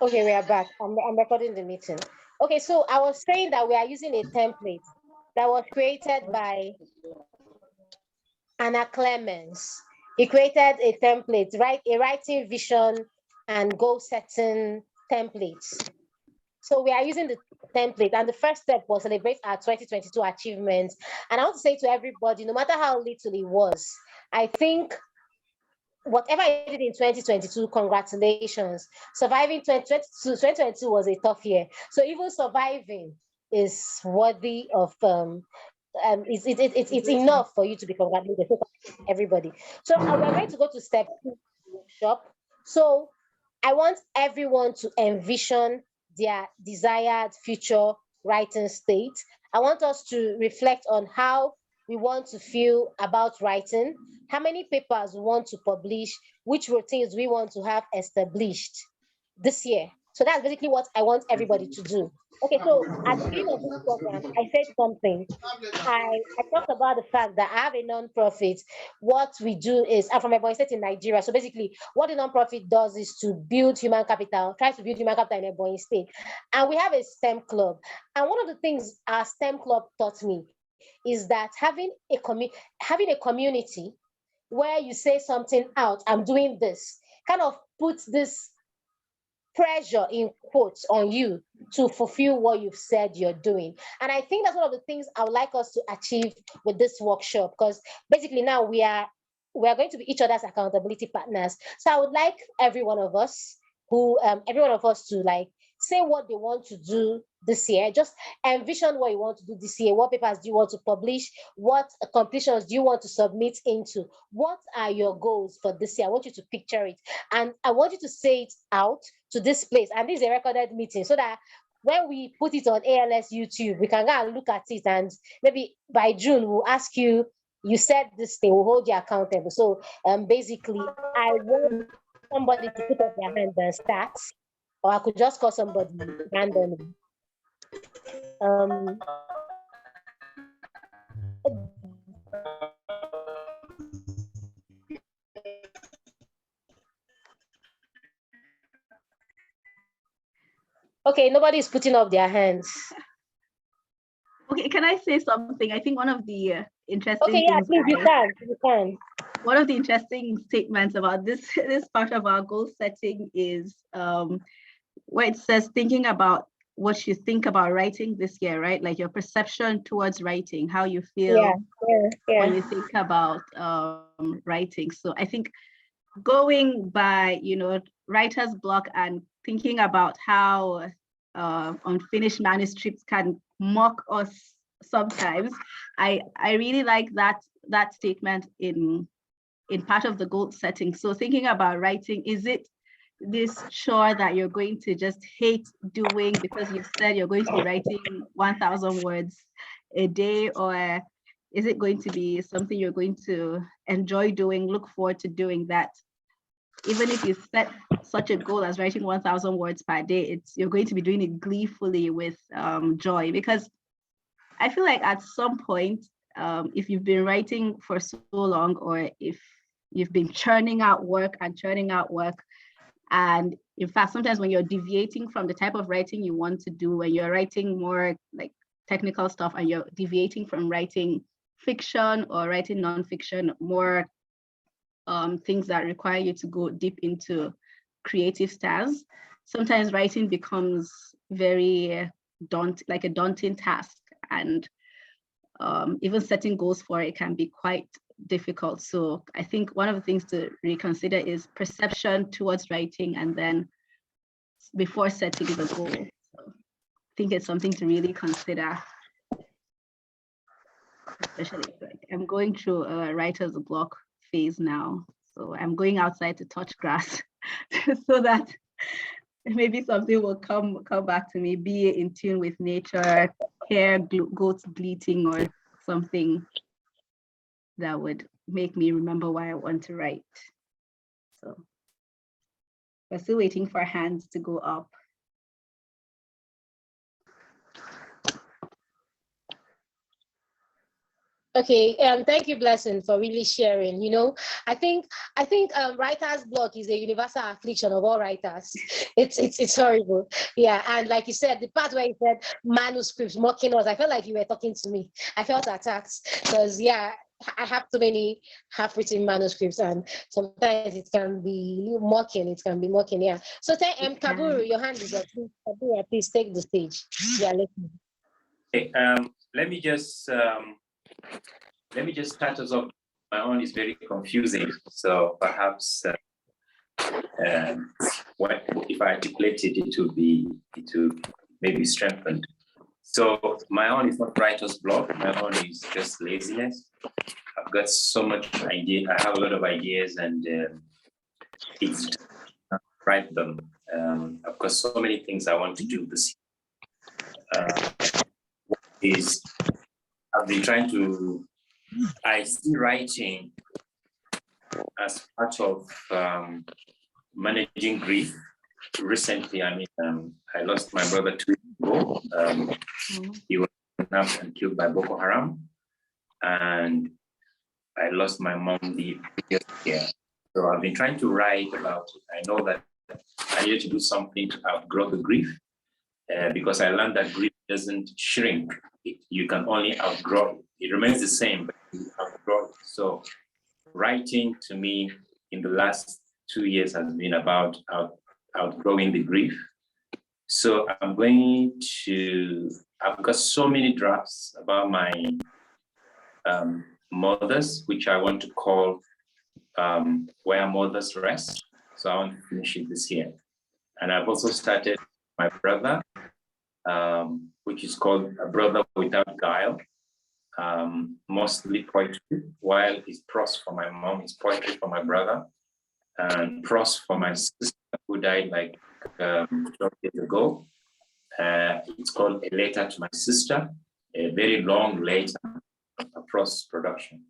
Okay, we are back. I'm recording the meeting. Okay, so I was saying that we are using a template that was created by Anna Clemens. He created a template, right? A writing vision and goal setting templates. So we are using the template, and the first step was celebrate our 2022 achievements. And I want to say to everybody, no matter how little it was, I think whatever I did in 2022, congratulations. Surviving 2022 was a tough year. So even surviving is worthy of it's enough for you to be congratulated, everybody. So we're going to go to step 2 workshop. So I want everyone to envision their desired future writing state. I want us to reflect on how we want to feel about writing, how many papers we want to publish, which routines we want to have established this year. So that's basically what I want everybody to do. Okay, so at the beginning of this program, I said something. I talked about the fact that I have a non-profit. What we do is, I'm from a State in Nigeria. So basically, what the non-profit does is to build human capital, tries to build human capital in Ebonyi State. And we have a STEM club. And one of the things our STEM club taught me is that having a community where you say something out, I'm doing this, kind of puts this pressure in quotes on you to fulfill what you've said you're doing. And I think that's one of the things I would like us to achieve with this workshop, because basically now we are going to be each other's accountability partners. So I would like every one of us to like say what they want to do this year. Just envision what you want to do this year. What papers do you want to publish? What competitions do you want to submit into? What are your goals for this year? I want you to picture it. And I want you to say it out to this place. And this is a recorded meeting so that when we put it on ALS YouTube, we can go and look at it. And maybe by June, we'll ask you, you said this thing, we'll hold you accountable. So basically, I want somebody to put up their hand and start, or I could just call somebody randomly. Okay, nobody's putting up their hands. Okay, can I say something? I think one of the interesting okay, yeah, please, you can. One of the interesting statements about this part of our goal setting is where it says thinking about what you think about writing this year, right? Like your perception towards writing, how you feel when you think about writing. So I think going by, writer's block and thinking about how unfinished manuscripts can mock us sometimes. I really like that statement in part of the goal setting. So thinking about writing, is it this chore that you're going to just hate doing because you've said you're going to be writing 1,000 words a day, or is it going to be something you're going to enjoy doing, look forward to doing that? Even if you set such a goal as writing 1,000 words per day, you're going to be doing it gleefully with joy, because I feel like at some point, if you've been writing for so long, or if you've been churning out work, and in fact, sometimes when you're deviating from the type of writing you want to do, when you're writing more like technical stuff and you're deviating from writing fiction or writing nonfiction, more things that require you to go deep into creative styles, sometimes writing becomes very daunting task, and even setting goals for it can be quite difficult. So I think one of the things to reconsider is perception towards writing, and then before setting the goal. So I think it's something to really consider, especially like I'm going through a writer's block phase now. So I'm going outside to touch grass so that maybe something will come back to me, be in tune with nature, hear goats bleating or something that would make me remember why I want to write. So we're still waiting for hands to go up. Okay, thank you, Blessing, for really sharing. I think writer's block is a universal affliction of all writers. It's horrible. Yeah, and like you said, the part where you said manuscripts mocking us, I felt like you were talking to me. I felt attacked because yeah, I have too many half-written manuscripts, and sometimes it can be mocking. It can be mocking. Yeah. So, Kaburu, your hand is up. Please, Kaburu, please take the stage. Yeah, listen. Okay, let me just start us off. My own is very confusing, so perhaps if I articulate it, it will maybe strengthened. So my own is not writer's block. My own is just laziness. I've got so much idea. I have a lot of ideas, and it's to write them. I've got so many things I want to do this year. I've been trying to. I see writing as part of managing grief. Recently, I lost my brother 2 years ago. He was kidnapped and killed by Boko Haram, and I lost my mom the previous year. So I've been trying to write about it. I know that I needed to do something to outgrow the grief, because I learned that grief doesn't shrink. You can only outgrow it. It remains the same, but you outgrow it. So writing to me in the last 2 years has been about outgrowing the grief. So I've got so many drafts about my mothers, which I want to call Where Mothers Rest. So I want to finish it this year. And I've also started my brother, which is called A Brother Without Guile, mostly poetry, while it's prose for my mom, it's poetry for my brother, and prose for my sister who died like 12 years ago. It's called A Letter to My Sister, a very long letter, a prose production.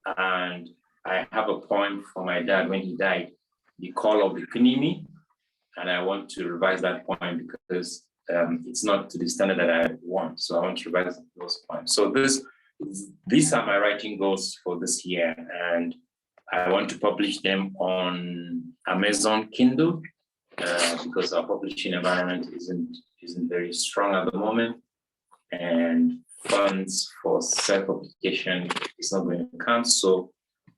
And I have a poem for my dad when he died, The Call of the Kunimi, and I want to revise that poem because it's not to the standard that I want. So I want to revise those poems. So these are my writing goals for this year, and I want to publish them on Amazon Kindle because our publishing environment isn't very strong at the moment, and funds for self-publication is not going to come. So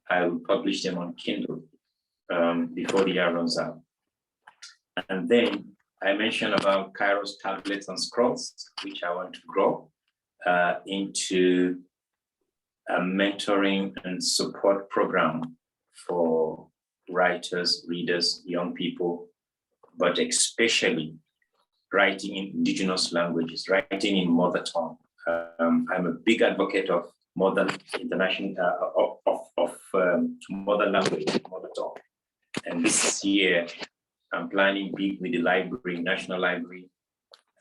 I will publish them on Kindle before the year runs out. And then I mentioned about Kairos tablets and scrolls, which I want to grow into a mentoring and support program for writers, readers, young people, but especially writing in indigenous languages, writing in mother tongue. I'm a big advocate of modern international mother language, mother tongue. And this year, I'm planning big with the library, National Library,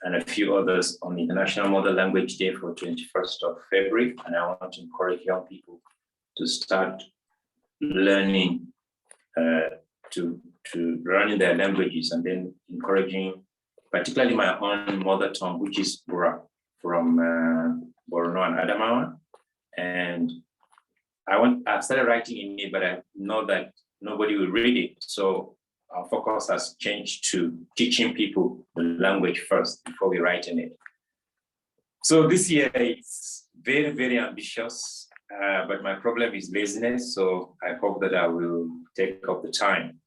and a few others on the International Mother Language Day for 21st of February. And I want to encourage young people to start learning to learning their languages, and then encouraging particularly my own mother tongue, which is Bura from Borno and Adamawa. And I've started writing in it, but I know that nobody will read it. So our focus has changed to teaching people the language first before we write in it. So this year it's very, very ambitious, but my problem is laziness. So I hope that I will take up the time.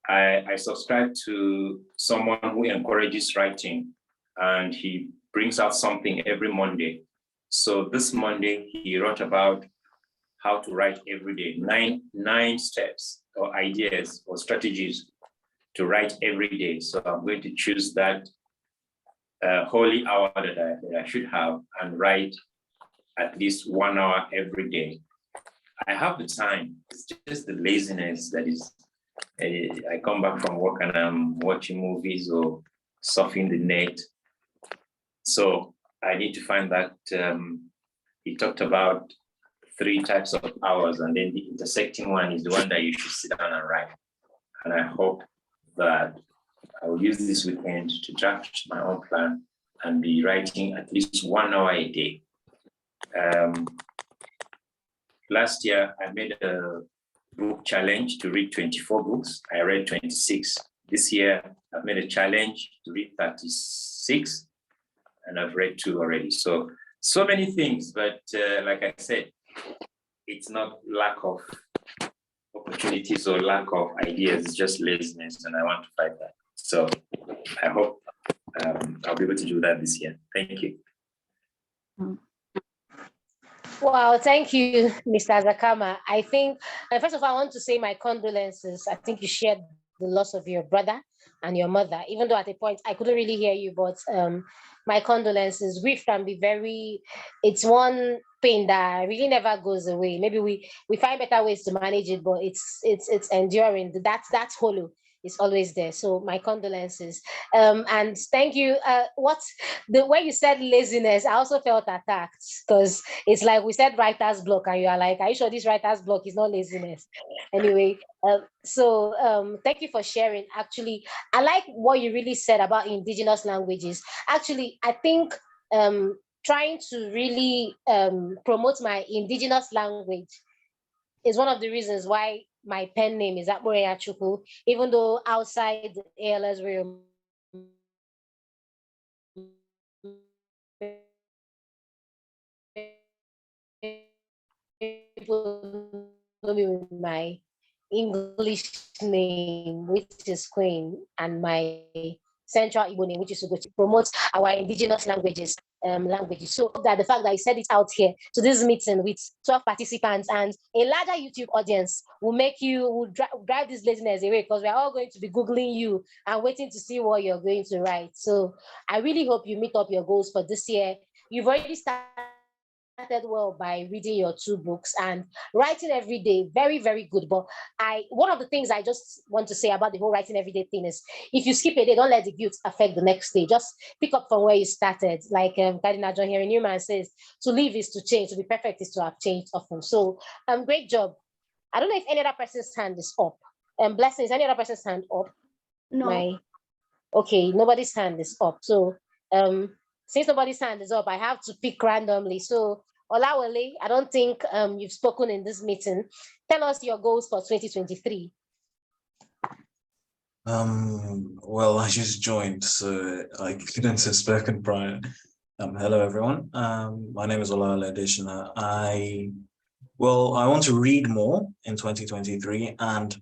I subscribe to someone who encourages writing, and he brings out something every Monday. So this Monday, he wrote about how to write every day, nine steps or ideas or strategies to write every day. So I'm going to choose that holy hour that I should have and write at least 1 hour every day. I have the time. It's just the laziness that is. I come back from work and I'm watching movies or surfing the net. So I need to find that. He talked about 3 types of hours, and then the intersecting one is the one that you should sit down and write. And I hope that I will use this weekend to draft my own plan and be writing at least 1 hour a day. last year I made a book challenge to read 24 books. I read 26. This year I've made a challenge to read 36, and I've read 2 already. So many things, but like I said, it's not lack of opportunities or lack of ideas, it's just laziness, and I want to fight that. So I hope I'll be able to do that this year. Thank you. Wow, thank you, Mr. Zakama. I think, first of all, I want to say my condolences. I think you shared the loss of your brother and your mother, even though at a point I couldn't really hear you, but my condolences. Grief can be it's one pain that really never goes away. Maybe we find better ways to manage it, but it's enduring. That's hollow. It's always there. So my condolences. And thank you. When you said laziness, I also felt attacked, because it's like we said writer's block, and you are like, are you sure this writer's block is not laziness? Anyway, thank you for sharing. Actually, I like what you really said about indigenous languages. Actually, I think trying to really promote my indigenous language is one of the reasons why my pen name is AkpuruenyaChukwu, even though outside the ALS room, people know me with my English name, which is Queen, and my Central Igbo name, which is to promote our indigenous languages. So that the fact that I said it out here to this meeting with 12 participants and a larger YouTube audience will drive this laziness away, because we're all going to be Googling you and waiting to see what you're going to write. So I really hope you meet up your goals for this year. You've already started well by reading your 2 books and writing every day. Very, very good. But one of the things I just want to say about the whole writing every day thing is, if you skip a day, don't let the guilt affect the next day. Just pick up from where you started. Like Cardinal John Henry Newman says, to live is to change, to be perfect is to have changed often. So great job. I don't know if any other person's hand is up. Blessing, is any other person's hand up? No. Okay, nobody's hand is up. So since nobody's hand is up, I have to pick randomly. So Olawale, I don't think you've spoken in this meeting. Tell us your goals for 2023. Well, I just joined, so I couldn't have spoken prior. Hello, everyone. My name is Olawale Adeshina. I want to read more in 2023, and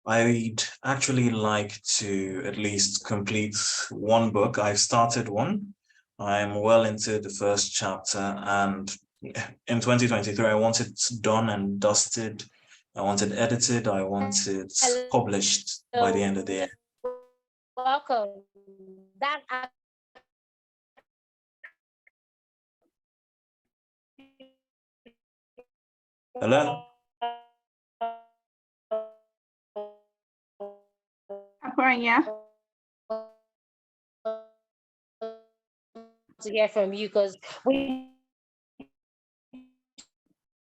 I'd actually like to at least complete 1 book. I've started 1. I'm well into the first chapter, and in 2023, I want it done and dusted. I want it edited. I want it published by the end of the year. Welcome. Hello? Akpurenya. To hear from you, because we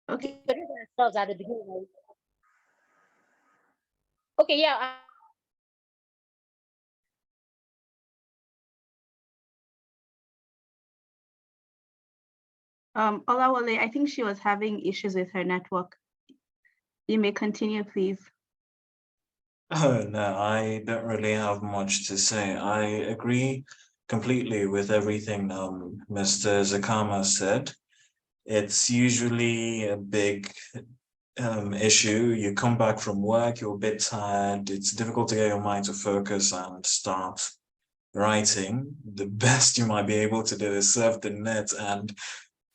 Okay. ourselves at the beginning. Okay, yeah. Olawale, I think she was having issues with her network. You may continue, please. Oh, no, I don't really have much to say. I agree completely with everything Mr. Zakama said. It's usually a big issue. You come back from work, you're a bit tired. It's difficult to get your mind to focus and start writing. The best you might be able to do is surf the net, and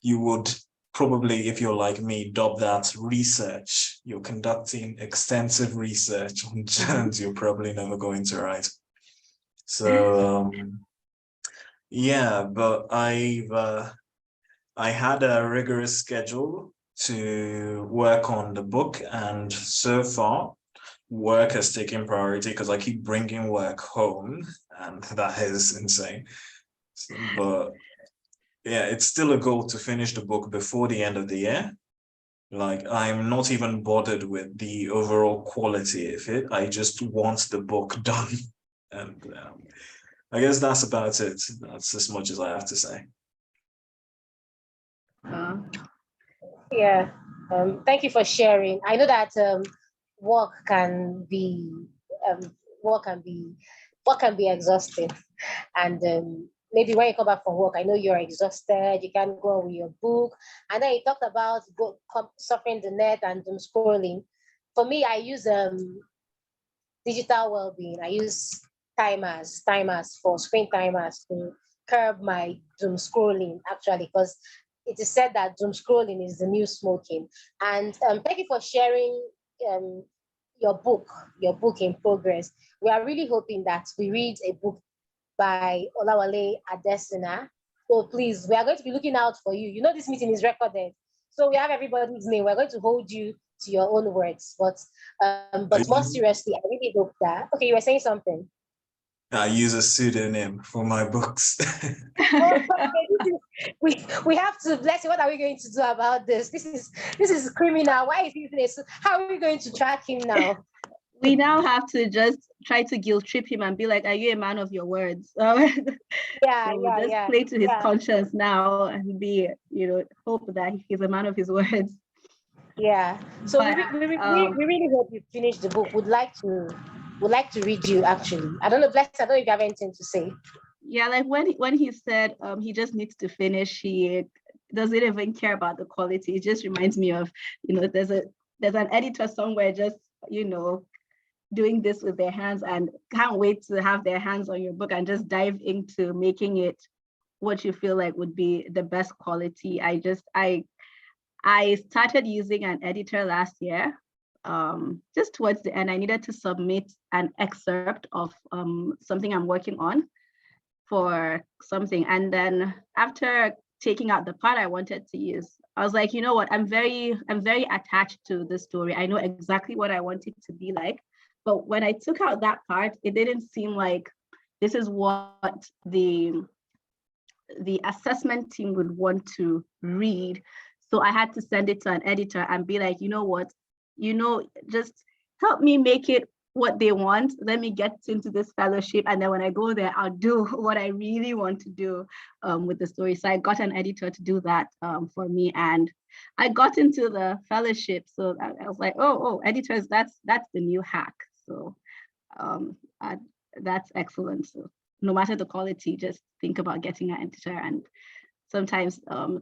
you would probably, if you're like me, dub that research. You're conducting extensive research on journals you're probably never going to write. So yeah, but I had a rigorous schedule to work on the book, and so far work has taken priority because I keep bringing work home, and that is insane. But yeah, it's still a goal to finish the book before the end of the year. Like, I'm not even bothered with the overall quality of it. I just want the book done. And I guess that's about it. That's as much as I have to say. Yeah. Thank you for sharing. I know that work can be um, work can be work can be exhausting, and maybe when you come back from work, I know you're exhausted. You can't go on with your book, and then you talked about surfing the net and scrolling. For me, I use digital well-being. I use timers for screen timers to curb my doom scrolling actually, because it is said that doom scrolling is the new smoking. And thank you for sharing um, your book, in progress. We are really hoping that we read a book by Olawale Adesina. So please, we are going to be looking out for you. You know, this meeting is recorded. So we have everybody's name. We're going to hold you to your own words. But more seriously, I really hope that, okay, you were saying something. I use a pseudonym for my books. We have to, Bless you. What are we going to do about this? This is criminal. Why is he using this? How are we going to track him now? We now have to just try to guilt trip him and be like, are you a man of your words? Yeah, so we'll just play to his conscience now and be, hope that he's a man of his words. Yeah. So we really hope you finish the book. Would like to read you actually. I don't know, Bless, I don't know if you have anything to say. Yeah, like when he said he just needs to finish, he doesn't even care about the quality. It just reminds me of, there's an editor somewhere just, doing this with their hands and can't wait to have their hands on your book and just dive into making it what you feel like would be the best quality. I started using an editor last year, just towards the end. I needed to submit an excerpt of something I'm working on for something. And then after taking out the part I wanted to use, I was like, you know what, I'm very attached to this story. I know exactly what I want it to be like. But when I took out that part, it didn't seem like this is what the assessment team would want to read. So I had to send it to an editor and be like, you know what, just help me make it what they want. Let me get into this fellowship. And then when I go there, I'll do what I really want to do with the story. So I got an editor to do that for me. And I got into the fellowship. So I was like, oh, editors, that's the new hack. So that's excellent. So no matter the quality, just think about getting an editor and sometimes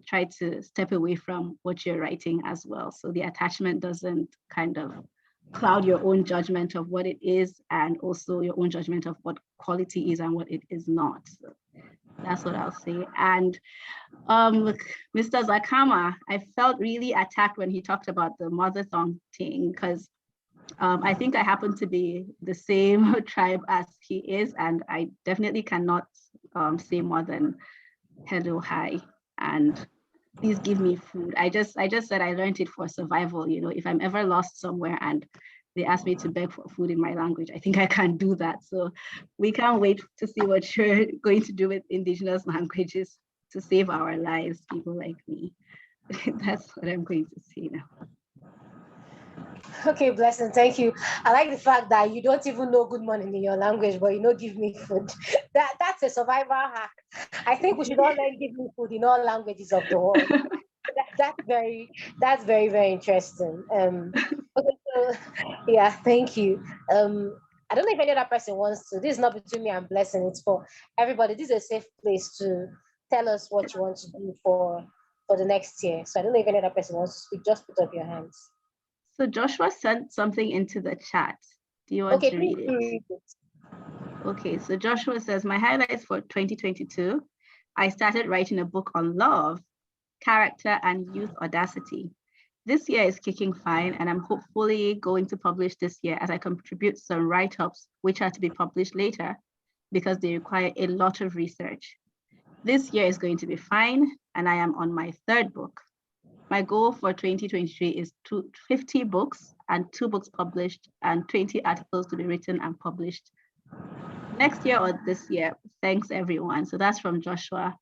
try to step away from what you're writing as well. So the attachment doesn't kind of cloud your own judgment of what it is and also your own judgment of what quality is and what it is not. So that's what I'll say. And look, Mr. Zakama, I felt really attacked when he talked about the mother tongue thing, because I think I happen to be the same tribe as he is, and I definitely cannot say more than hello, hi, and please give me food. I just said I learned it for survival. If I'm ever lost somewhere and they ask me to beg for food in my language, I think I can do that. So we can't wait to see what you're going to do with indigenous languages to save our lives, people like me. That's what I'm going to say now. Okay, Blessing, thank you. I like the fact that you don't even know good morning in your language, but give me food. That's a survival hack. I think we should all learn give me food in all languages of the world. That's very, very interesting. Okay, so yeah, thank you. I don't know if any other person wants to. This is not between me and Blessing, it's for everybody. This is a safe place to tell us what you want to do for the next year. So I don't know if any other person wants to speak. Just put up your hands. So Joshua sent something into the chat. Do you want to read it? Okay, so Joshua says, my highlights for 2022, I started writing a book on love, character, and youth audacity. This year is kicking fine, and I'm hopefully going to publish this year as I contribute some write-ups, which are to be published later because they require a lot of research. This year is going to be fine, and I am on my third book. My goal for 2023 is 50 books and 2 books published and 20 articles to be written and published next year or this year. Thanks, everyone. So that's from Joshua.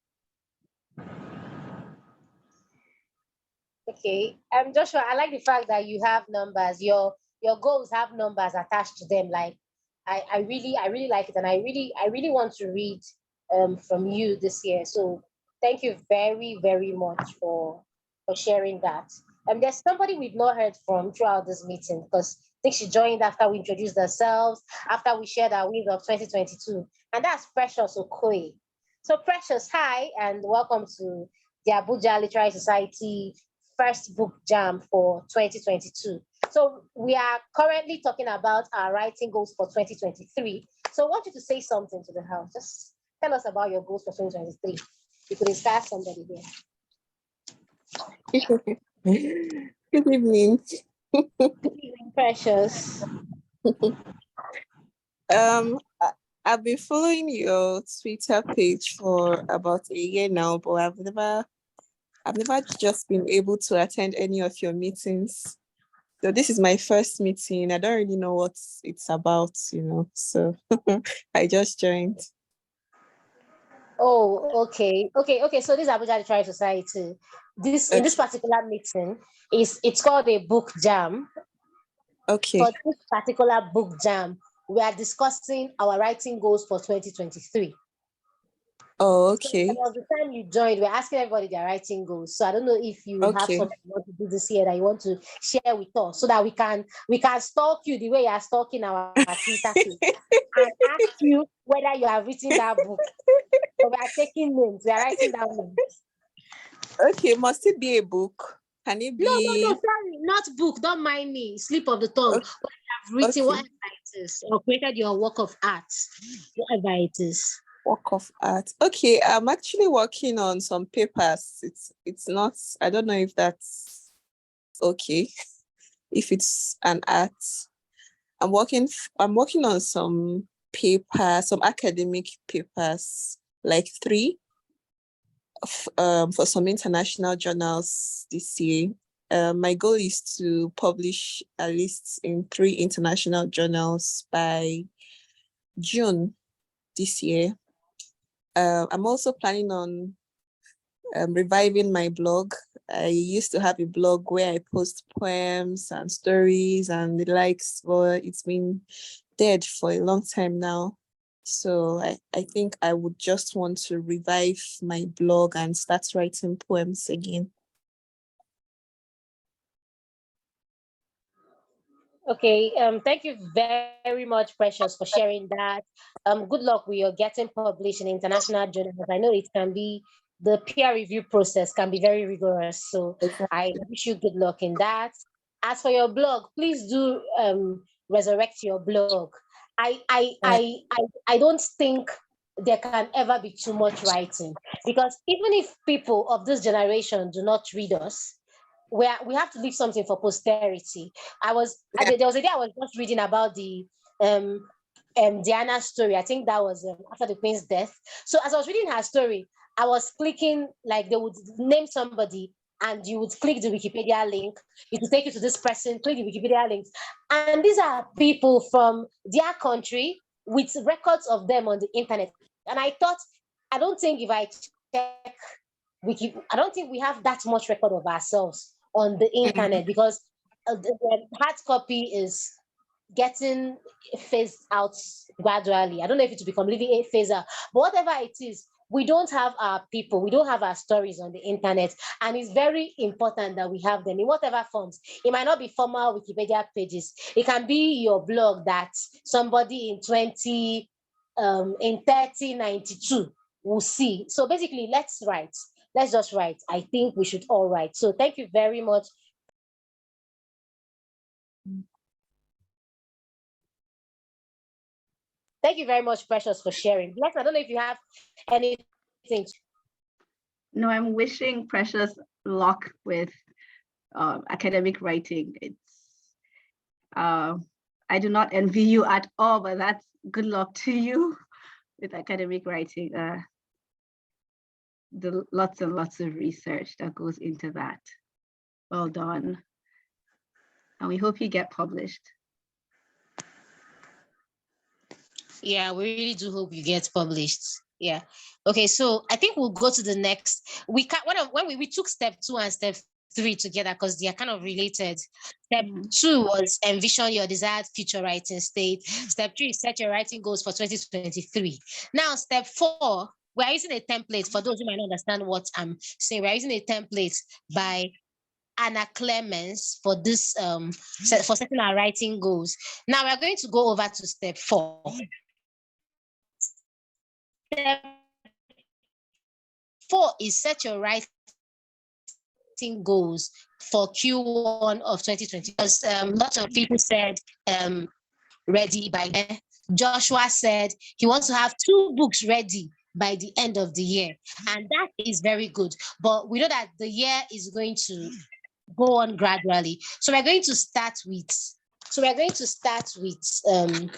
Okay, Joshua, I like the fact that you have numbers. Your goals have numbers attached to them. Like, I really like it, and I really want to read from you this year. So thank you very, very much for sharing that. There's somebody we've not heard from throughout this meeting because I think she joined after we introduced ourselves, after we shared our wins of 2022, and that's Precious Okoye. So Precious, hi, and welcome to the Abuja Literary Society first book jam for 2022. So we are currently talking about our writing goals for 2023. So I want you to say something to the house. Just tell us about your goals for 2023. You could inspire somebody here. Good evening. Good evening, Precious. I've been following your Twitter page for about a year now, but I've never just been able to attend any of your meetings. So this is my first meeting. I don't really know what it's about, so I just joined. Oh, okay. So this is Abuja Literary Society. In this particular meeting, it's called a book jam. Okay. For this particular book jam, we are discussing our writing goals for 2023. Oh, okay. So there was the time you joined, we're asking everybody their writing goals. So I don't know if you have something you want to do this year that you want to share with us so that we can stalk you the way you are stalking our Twitter page and ask you whether you have written that book. So we are taking names, we are writing down names. Okay, must it be a book? Can it be? No, sorry, not book. Don't mind me. Slip of the tongue. Okay. What you have written, whatever it is, or created your work of art, whatever it is. Work of art. Okay, I'm actually working on some papers. It's not. I don't know if that's okay. If it's an art, I'm working on some papers, some academic papers, like 3. For some international journals this year. My goal is to publish at least in 3 international journals by June this year. I'm also planning on reviving my blog. I used to have a blog where I post poems and stories and the likes, but it's been dead for a long time now. So I think I would just want to revive my blog and start writing poems again. Okay, thank you very much, Precious, for sharing that. Good luck with your getting published in international journals. I know it can be, the peer review process can be very rigorous. So I wish you good luck in that. As for your blog, please do resurrect your blog. I don't think there can ever be too much writing, because even if people of this generation do not read us, we have to leave something for posterity. There was a day I was just reading about the Diana story. I think that was after the queen's death. So as I was reading her story, I was clicking, like they would name somebody and you would click the Wikipedia link. It will take you to this person, click the Wikipedia links. And these are people from their country with records of them on the internet. And I thought, I don't think if I check I don't think we have that much record of ourselves on the internet, because the hard copy is getting phased out gradually. I don't know if it will become living phase out, but whatever it is, we don't have our people, we don't have our stories on the internet, and it's very important that we have them in whatever forms. It might not be formal Wikipedia pages. It can be your blog that somebody in 1392 will see. So basically, let's just write. I think we should all write. So thank you very much. Thank you very much, Precious, for sharing. Bless, I don't know if you have anything. No, I'm wishing Precious luck with academic writing. I do not envy you at all, but that's good luck to you with academic writing. Lots and lots of research that goes into that. Well done. And we hope you get published. Yeah, we really do hope you get published. Yeah. Okay, so I think we'll go to the next. We took step 2 and step 3 together because they are kind of related. Step 2 was envision your desired future writing state. Step 3 is set your writing goals for 2023. Now, step 4, we're using a template. For those who might not understand what I'm saying, we're using a template by Anna Clemens for this for setting our writing goals. Now we're going to go over to step 4. Step 4 is set your writing goals for Q1 of 2020. Because lots of people said ready by then. Joshua said he wants to have 2 books ready by the end of the year, and that is very good. But we know that the year is going to go on gradually. So we're going to start with the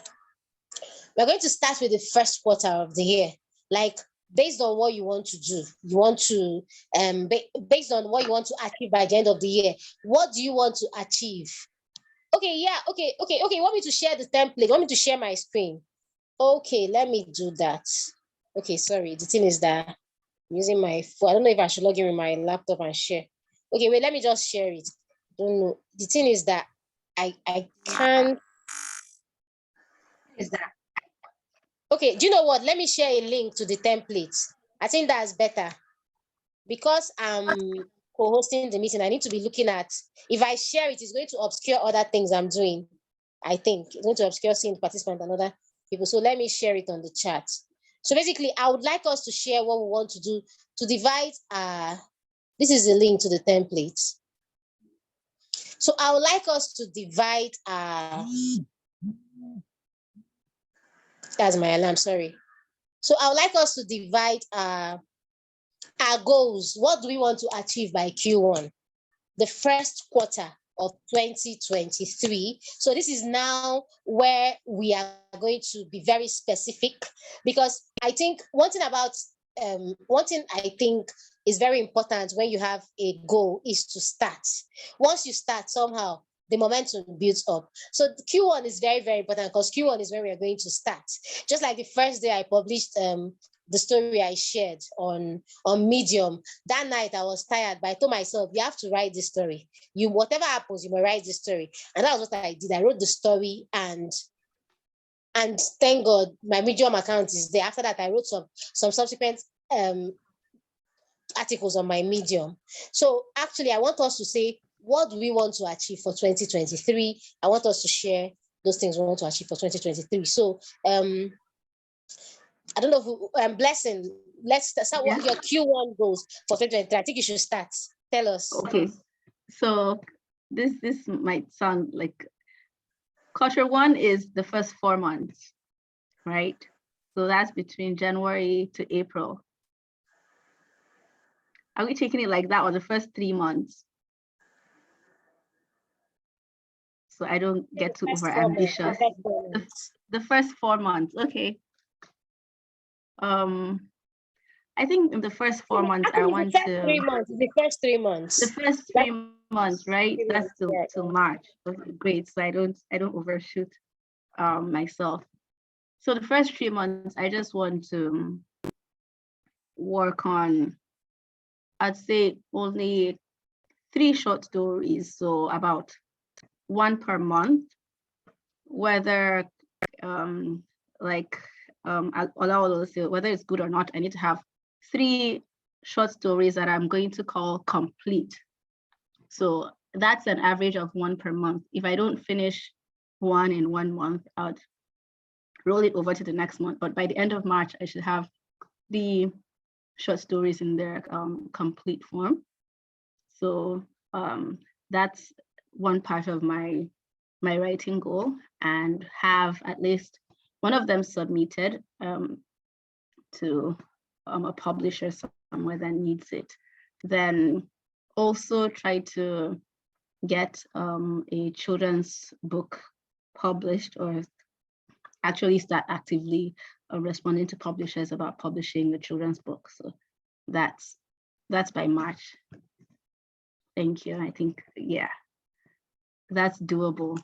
first quarter of the year, like based on what you want to do. You want to based on what you want to achieve by the end of the year. What do you want to achieve? Okay, yeah, okay. You want me to share the template? You want me to share my screen? Okay, let me do that. Okay, sorry. The thing is that I'm using my phone. I don't know if I should log in with my laptop and share. Okay, wait, let me just share it. Don't know. The thing is that I can't. Is that okay? Do you know what? Let me share a link to the template. I think that's better because I'm co-hosting the meeting. I need to be looking at. If I share it, it's going to obscure other things I'm doing. I think it's going to obscure seeing participants and other people. So let me share it on the chat. So basically, I would like us to share what we want to do to divide. This is the link to the template. So I would like us to divide. That's my alarm. Sorry. So I would like us to divide our goals. What do we want to achieve by Q1, the first quarter of 2023? So this is now where we are going to be very specific, because I think one thing I think is very important when you have a goal is to start. Once you start, somehow the momentum builds up. So Q1 is very, very important because Q1 is where we are going to start. Just like the first day I published the story I shared on Medium. That night I was tired, but I told myself, you have to write this story. Whatever happens, you must write this story. And that was what I did. I wrote the story, and thank God my Medium account is there. After that, I wrote some subsequent articles on my Medium. So actually, I want us to say, what do we want to achieve for 2023? I want us to share those things we want to achieve for 2023. So I don't know who, Blessing, let's start what your Q1 goals for 2023. I think you should start. Tell us. Okay, so this might sound like Q1 is the first 4 months, right? So that's between January to April. Are we taking it like that, or the first 3 months? So I don't get too over ambitious. The first 4 months, okay. I think in the first 4 months, I want to. The first 3 months. The first 3 months, right? That's till March. Okay, great. So I don't overshoot myself. So the first 3 months, I just want to work on, I'd say, only 3 short stories, so about 1 per month. Whether whether it's good or not, I need to have 3 short stories that I'm going to call complete. So that's an average of 1 per month. If I don't finish 1 in 1 month, I'd roll it over to the next month. But by the end of March, I should have the short stories in their complete form. So that's one part of my writing goal, and have at least one of them submitted to a publisher somewhere that needs it. Then also try to get a children's book published, or actually start actively responding to publishers about publishing the children's book. So that's by March. Thank you. I think, yeah, that's doable.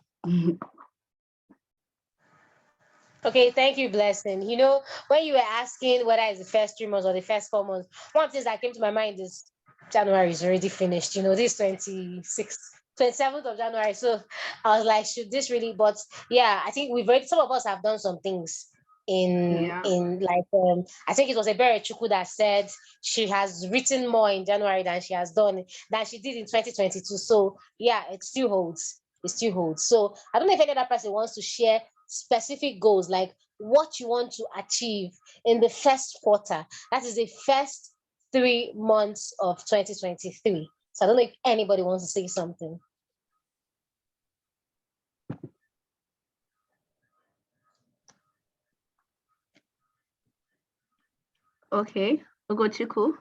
Okay, thank you, Blessing. You know, when you were asking whether it's the first 3 months or the first 4 months, one of the things that came to my mind is January is already finished. You know, this 27th of January. So I was like, should this really? But yeah, I think some of us have done some things in like I think it was AkpuruenyaChukwu that said she has written more in January than she did in 2022. So yeah, it still holds. It still holds. So I don't know if any other person wants to share specific goals, like what you want to achieve in the first quarter. That is the first 3 months of 2023. So I don't know if anybody wants to say something. Okay, Ugochukwu.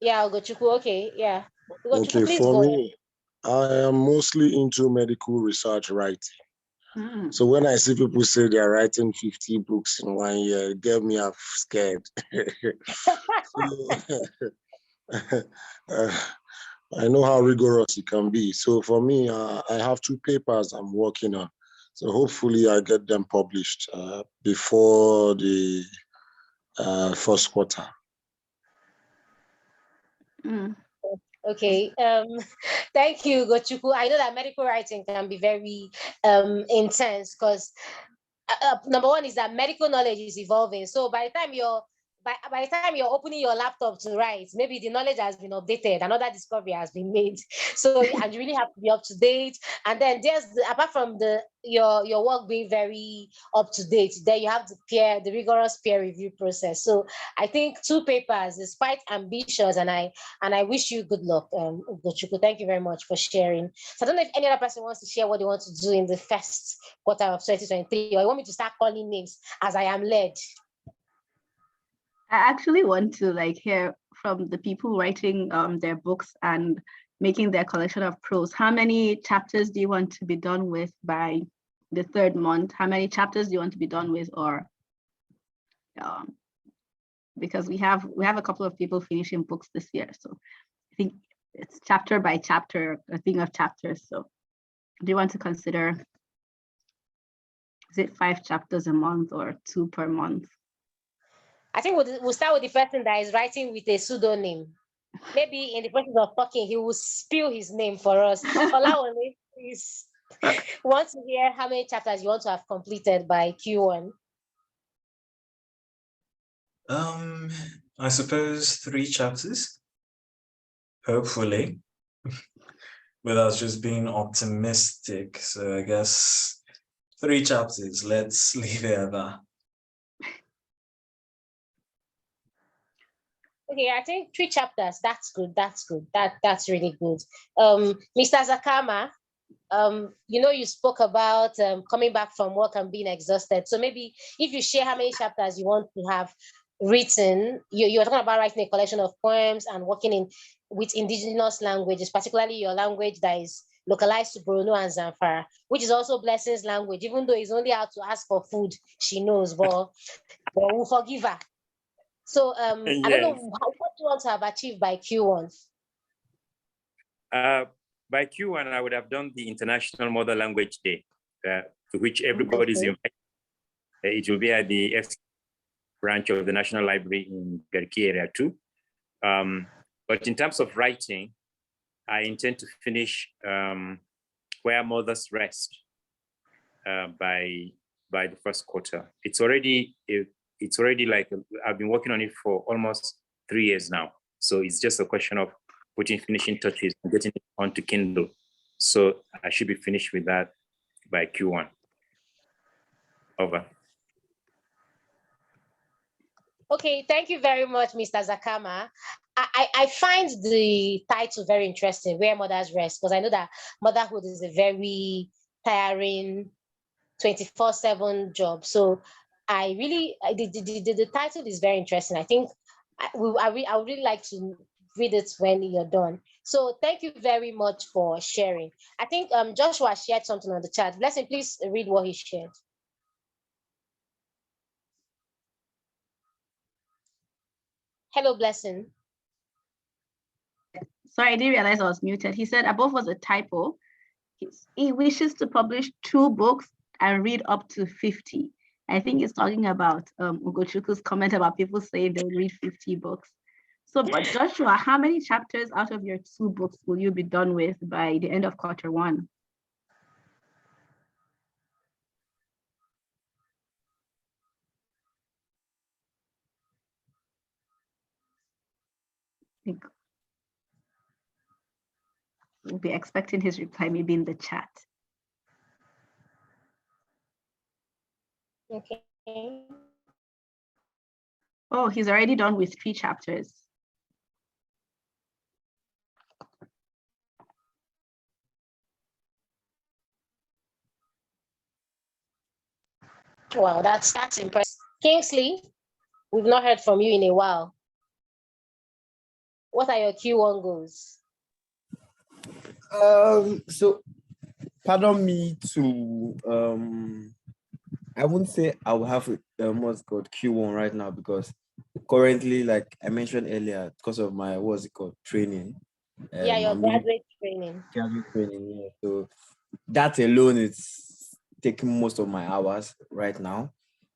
Yeah, Ugochukwu. Okay, yeah. Ugochukwu, Okay, please for go me, I am mostly into medical research writing. So when I see people say they're writing 50 books in 1 year, it gets me scared. I know how rigorous it can be. So for me, I have 2 papers I'm working on. So hopefully I get them published before the first quarter. Okay. Thank you, Ugochukwu. I know that medical writing can be very intense because number one is that medical knowledge is evolving. So by the time you're opening your laptop to write, maybe the knowledge has been updated, another discovery has been made. So and you really have to be up to date. And then apart from your work being very up to date, then you have the rigorous peer review process. So I think 2 papers is quite ambitious, and I wish you good luck, Ugochukwu. Thank you very much for sharing. So I don't know if any other person wants to share what they want to do in the first quarter of 2023, or you want me to start calling names as I am led. I actually want to hear from the people writing their books and making their collection of prose. How many chapters do you want to be done with by the 3rd month? How many chapters do you want to be done with? Or because we have a couple of people finishing books this year, so I think it's chapter by chapter, a thing of chapters. So do you want to consider, is it 5 chapters a month or 2 per month? I think we'll start with the person that is writing with a pseudonym. Maybe in the process of talking, he will spill his name for us. Olawale, please. Want to hear how many chapters you want to have completed by Q1? I suppose 3 chapters, hopefully, but that's just being optimistic. So I guess 3 chapters, let's leave it at that. Okay, I think 3 chapters. That's good. That's good. That's really good. Mr. Zakama, you spoke about coming back from work and being exhausted. So maybe if you share how many chapters you want to have written, you're talking about writing a collection of poems and working with indigenous languages, particularly your language that is localized to Borno and Zamfara, which is also Blessing's language, even though it's only out to ask for food, she knows, but we'll forgive her. So yes. I don't know what you want to have achieved by Q1. By Q1, I would have done the International Mother Language Day, to which everybody is invited. It will be at the F branch of the National Library in Garki Area 2. But in terms of writing, I intend to finish Where Mothers Rest by the first quarter. It's already like I've been working on it for almost 3 years now. So it's just a question of putting finishing touches and getting it onto Kindle. So I should be finished with that by Q1. Over. Okay, thank you very much, Mr. Zakama. I find the title very interesting, Where Mothers Rest, because I know that motherhood is a very tiring 24/7 job. So the title is very interesting. I think I would really like to read it when you're done. So thank you very much for sharing. I think Joshua shared something on the chat. Blessing, please read what he shared. Hello, Blessing. Sorry, I didn't realize I was muted. He said above was a typo. He wishes to publish 2 books and read up to 50. I think he's talking about Ugochukwu's comment about people saying they'll read 50 books. So, but Joshua, how many chapters out of your 2 books will you be done with by the end of Q1? think we'll be expecting his reply maybe in the chat. Okay. Oh, he's already done with 3 chapters. Wow, that's impressive. Kingsley, we've not heard from you in a while. What are your Q1 goals? So pardon me to I wouldn't say I will have what's called Q1 right now, because currently, like I mentioned earlier, because of my training. Yeah, your I'm really graduate training. graduate training, yeah. So that alone is taking most of my hours right now.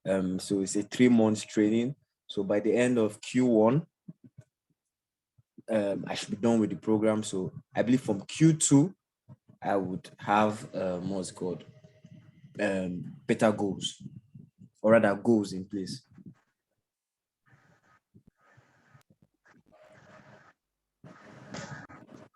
So it's a 3 months training. So by the end of Q1, I should be done with the program. So I believe from Q2, I would have what's called better goals, or rather goals in place.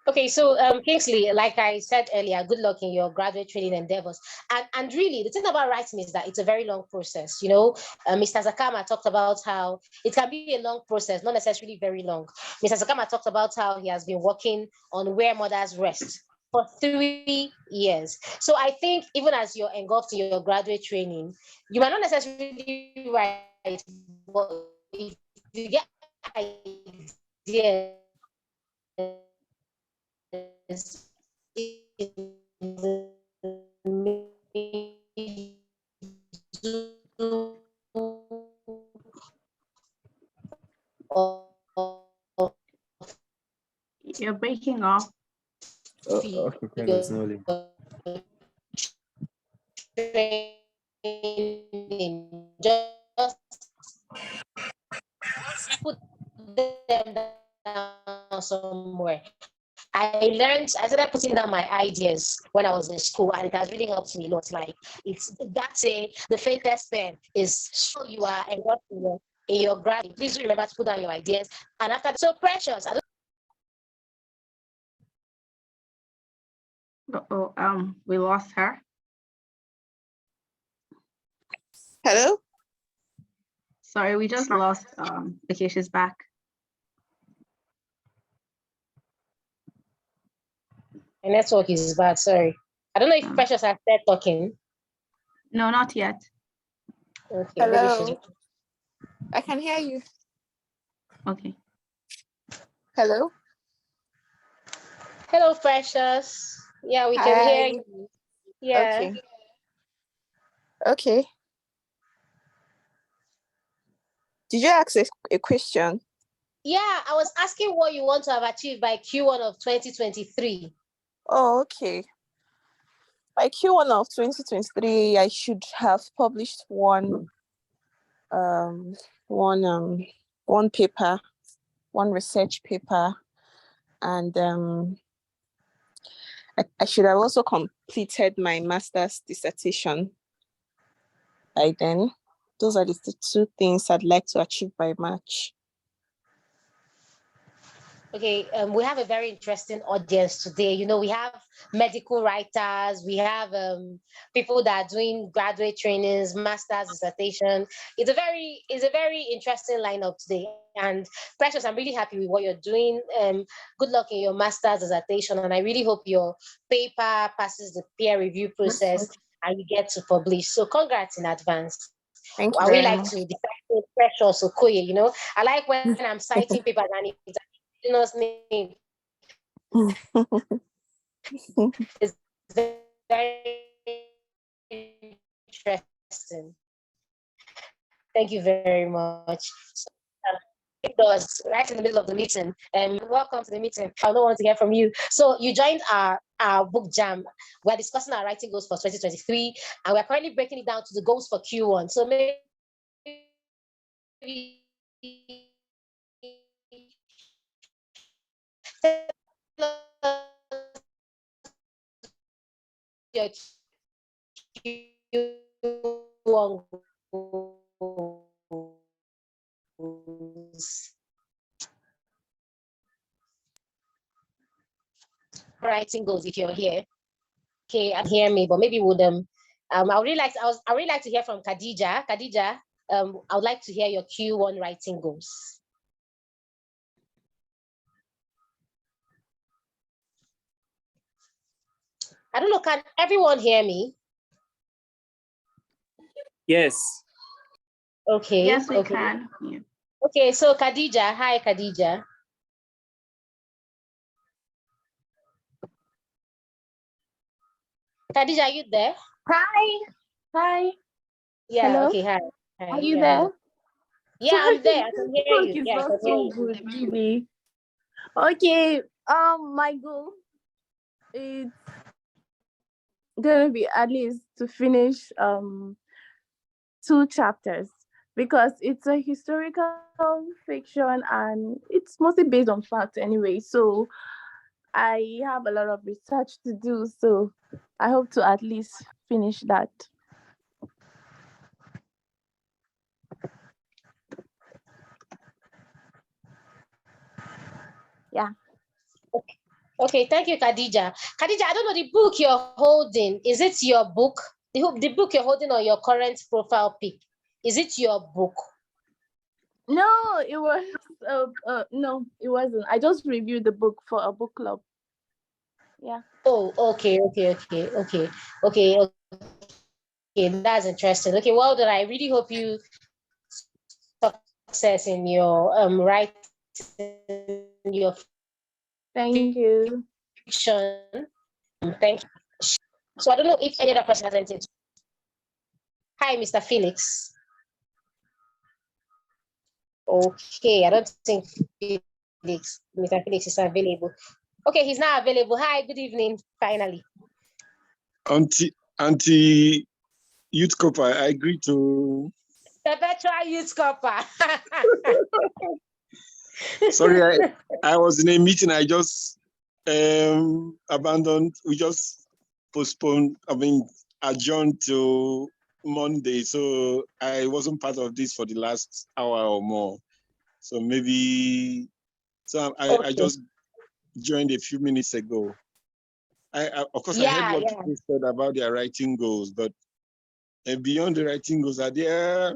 Okay, so Kingsley, like I said earlier, good luck in your graduate training endeavors. And really, the thing about writing is that it's a very long process. You know, Mr. Zakama talked about how it can be a long process, not necessarily very long. Mr. Zakama talked about how he has been working on Where Mothers Rest for 3 years. So I think even as you're engulfed in your graduate training, you might not necessarily write, but if you get ideas You're breaking off. Okay, there's no link. Just put them down somewhere. I started putting down my ideas when I was in school, and it has really helped me a lot. Like the faintest pen is sure you are engulfed in your gravity. Please remember to put down your ideas. And after so precious. We lost her. Hello? Sorry, we just lost okay, she's back. My network is bad, sorry. I don't know if Precious has started talking. No, not yet. Okay, Hello? I can hear you. Okay. Hello? Hello, Precious. Yeah, we can hear you. Yeah. Okay. Did you ask a question? Yeah, I was asking what you want to have achieved by Q1 of 2023. Oh, okay. By Q1 of 2023, I should have published one paper, one research paper, and I should have also completed my master's dissertation by then. Those are the 2 things I'd like to achieve by March. Okay, we have a very interesting audience today. You know, we have medical writers, we have people that are doing graduate trainings, master's dissertation. It's a very interesting lineup today. And Precious, I'm really happy with what you're doing. Good luck in your master's dissertation, and I really hope your paper passes the peer review process and you get to publish. So congrats in advance. Thank you I very really like much. to decide Precious Okoye, you know. I like when I'm citing papers and it's name. It's very interesting. Thank you very much. So, it was right in the middle of the meeting. Welcome to the meeting. I don't want to hear from you. So you joined our book jam. We're discussing our writing goals for 2023, and we're currently breaking it down to the goals for Q1. So maybe your Q1 goals. writing goals if you're here. Okay, and hear me, but maybe would I would really like to hear from Khadija. Khadija, I would like to hear your Q1 writing goals. I don't know, can everyone hear me? Yes. Okay. Yes, we okay. can. Yeah. Okay, so Khadija, hi Khadija. Khadija, are you there? Hi. Hi. Yeah, Hello? okay, hi. Hi. Are you Yeah, there? yeah, I'm there. I can hear Network you. is Yeah, I not can hear so you. good, really. Okay. My goal is gonna be at least to finish 2 chapters because it's a historical fiction and it's mostly based on fact anyway. So I have a lot of research to do. So I hope to at least finish that. Yeah. Okay, thank you, Khadija. Khadija, I don't know the book you're holding. Is it your book? The book you're holding on your current profile pic. Is it your book? No, it was no, it wasn't. I just reviewed the book for a book club. Yeah. Oh, okay. Okay, that's interesting. Okay, well then I really hope you success in your writing your Thank you. fiction. Thank you. So I don't know if any other person has anything. Hi, Mr. Felix. Okay, I don't think Mr. Felix is available. Okay, he's now available. Hi, good evening, finally. Auntie Youth Copper, I agree to. Perpetual Youth Copper. Sorry, I was in a meeting. I just abandoned. We just postponed, adjourned to Monday. So I wasn't part of this for the last hour or more. So maybe, I just joined a few minutes ago. Of course, I heard what people said about their writing goals, but beyond the writing goals, are there,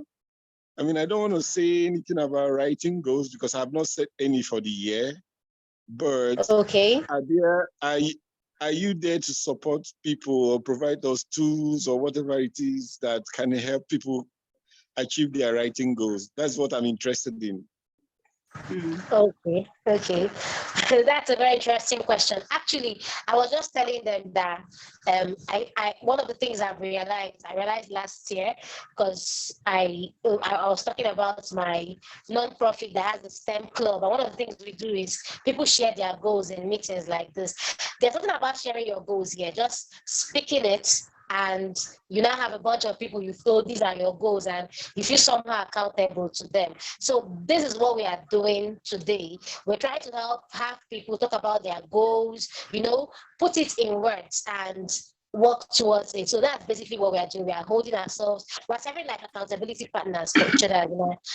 I don't want to say anything about writing goals because I have not set any for the year, but are you there to support people or provide those tools or whatever it is that can help people achieve their writing goals? That's what I'm interested in. Okay. That's a very interesting question. Actually, I was just telling them that one of the things I realized last year, because I was talking about my non-profit that has a STEM club, and one of the things we do is people share their goals in meetings like this. There's something about sharing your goals here, just speaking it, and you now have a bunch of people you feel these are your goals and you feel somehow accountable to them. So this is what we are doing today. We're trying to have people talk about their goals, put it in words and work towards it. So that's basically what we are doing. We are holding ourselves, we're serving like accountability partners for each other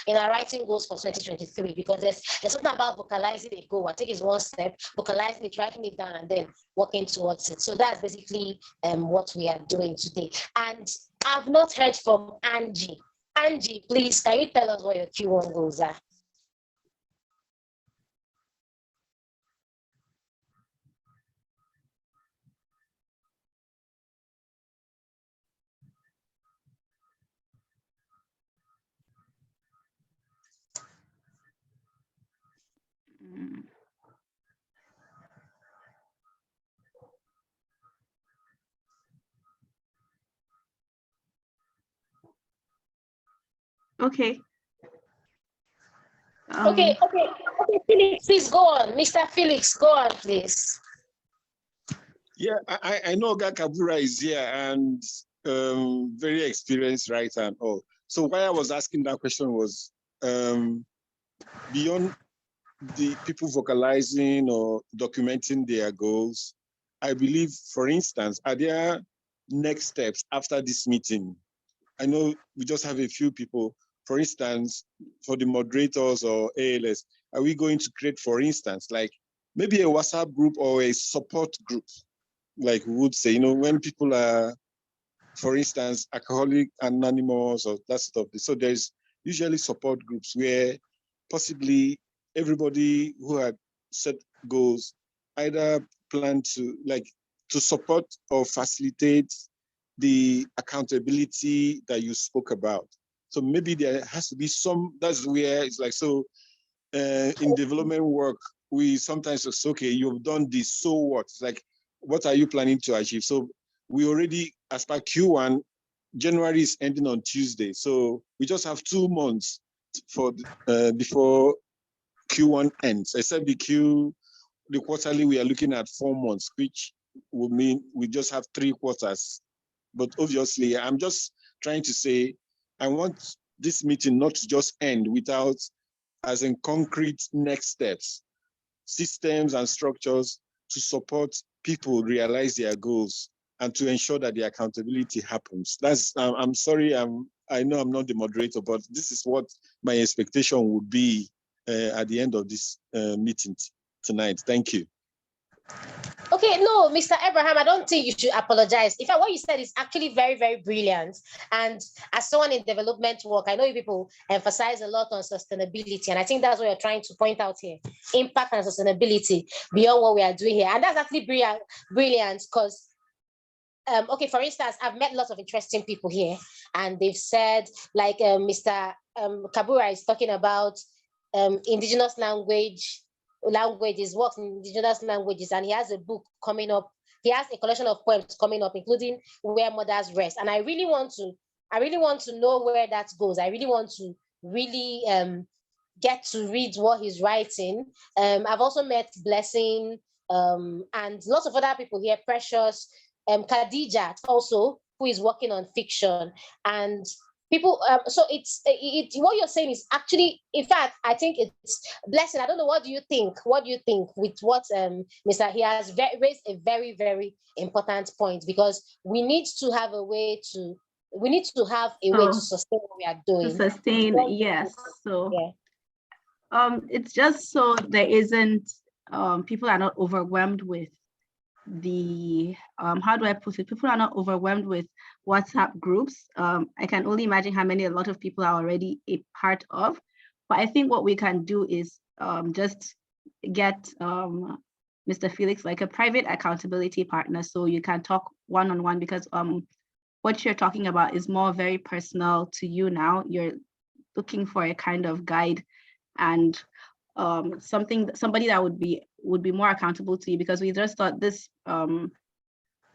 in our writing goals for 2023, because there's something about vocalizing a goal. I think it's one step, vocalizing it, writing it down, and then working towards it. So that's basically what we are doing today. And I've not heard from Angie. Angie, please, can you tell us what your Q1 goals are? Okay. Okay, Felix, please go on. Mr. Felix, go on, please. Yeah, I know Oga Kabura is here and very experienced writer and all. So why I was asking that question was beyond the people vocalizing or documenting their goals, I believe, for instance, are there next steps after this meeting? I know we just have a few people. For instance, for the moderators or ALS, are we going to create, for instance, like maybe a WhatsApp group or a support group, like we would say, you know, when people are, for instance, alcoholic anonymous or that sort of thing. So there's usually support groups where possibly everybody who had set goals either plan to support or facilitate the accountability that you spoke about. So maybe there has to be some, that's where it's like, so in development work, we sometimes say, okay, you've done this, so what? It's like, what are you planning to achieve? So we already, as per Q1, January is ending on Tuesday. So we just have 2 months for before Q1 ends, except the quarterly, we are looking at 4 months, which would mean we just have 3 quarters. But obviously, I'm just trying to say, I want this meeting not to just end without, as in concrete next steps, systems and structures to support people realize their goals and to ensure that the accountability happens. That's, I'm sorry, I know I'm not the moderator, but this is what my expectation would be at the end of this meeting tonight. Thank you. Okay, no, Mr. Abraham, I don't think you should apologize. In fact, what you said is actually very, very brilliant. And as someone in development work, I know you people emphasize a lot on sustainability. And I think that's what you're trying to point out here. Impact and sustainability beyond what we are doing here. And that's actually brilliant because, okay, for instance, I've met lots of interesting people here. And they've said, like Mr. Kabura is talking about indigenous languages, works in indigenous languages, and he has a book coming up. He has a collection of poems coming up, including Where Mothers Rest. And I really want to know where that goes. I really want to get to read what he's writing. I've also met Blessing and lots of other people here, Precious, Khadija also, who is working on fiction. And people, so what you're saying is actually, in fact, I think it's Blessing. I don't know, what do you think? What do you think with what Mr. He has raised a very, very important point, because we need to have a way to sustain what we are doing. To sustain, yes. So yeah. It's just so there isn't people are not overwhelmed with the how do I put it? People are not overwhelmed with WhatsApp groups. I can only imagine a lot of people are already a part of. But I think what we can do is just get Mr. Felix like a private accountability partner, so you can talk one-on-one, because what you're talking about is more very personal to you now. You're looking for a kind of guide and somebody that would be more accountable to you, because we just thought this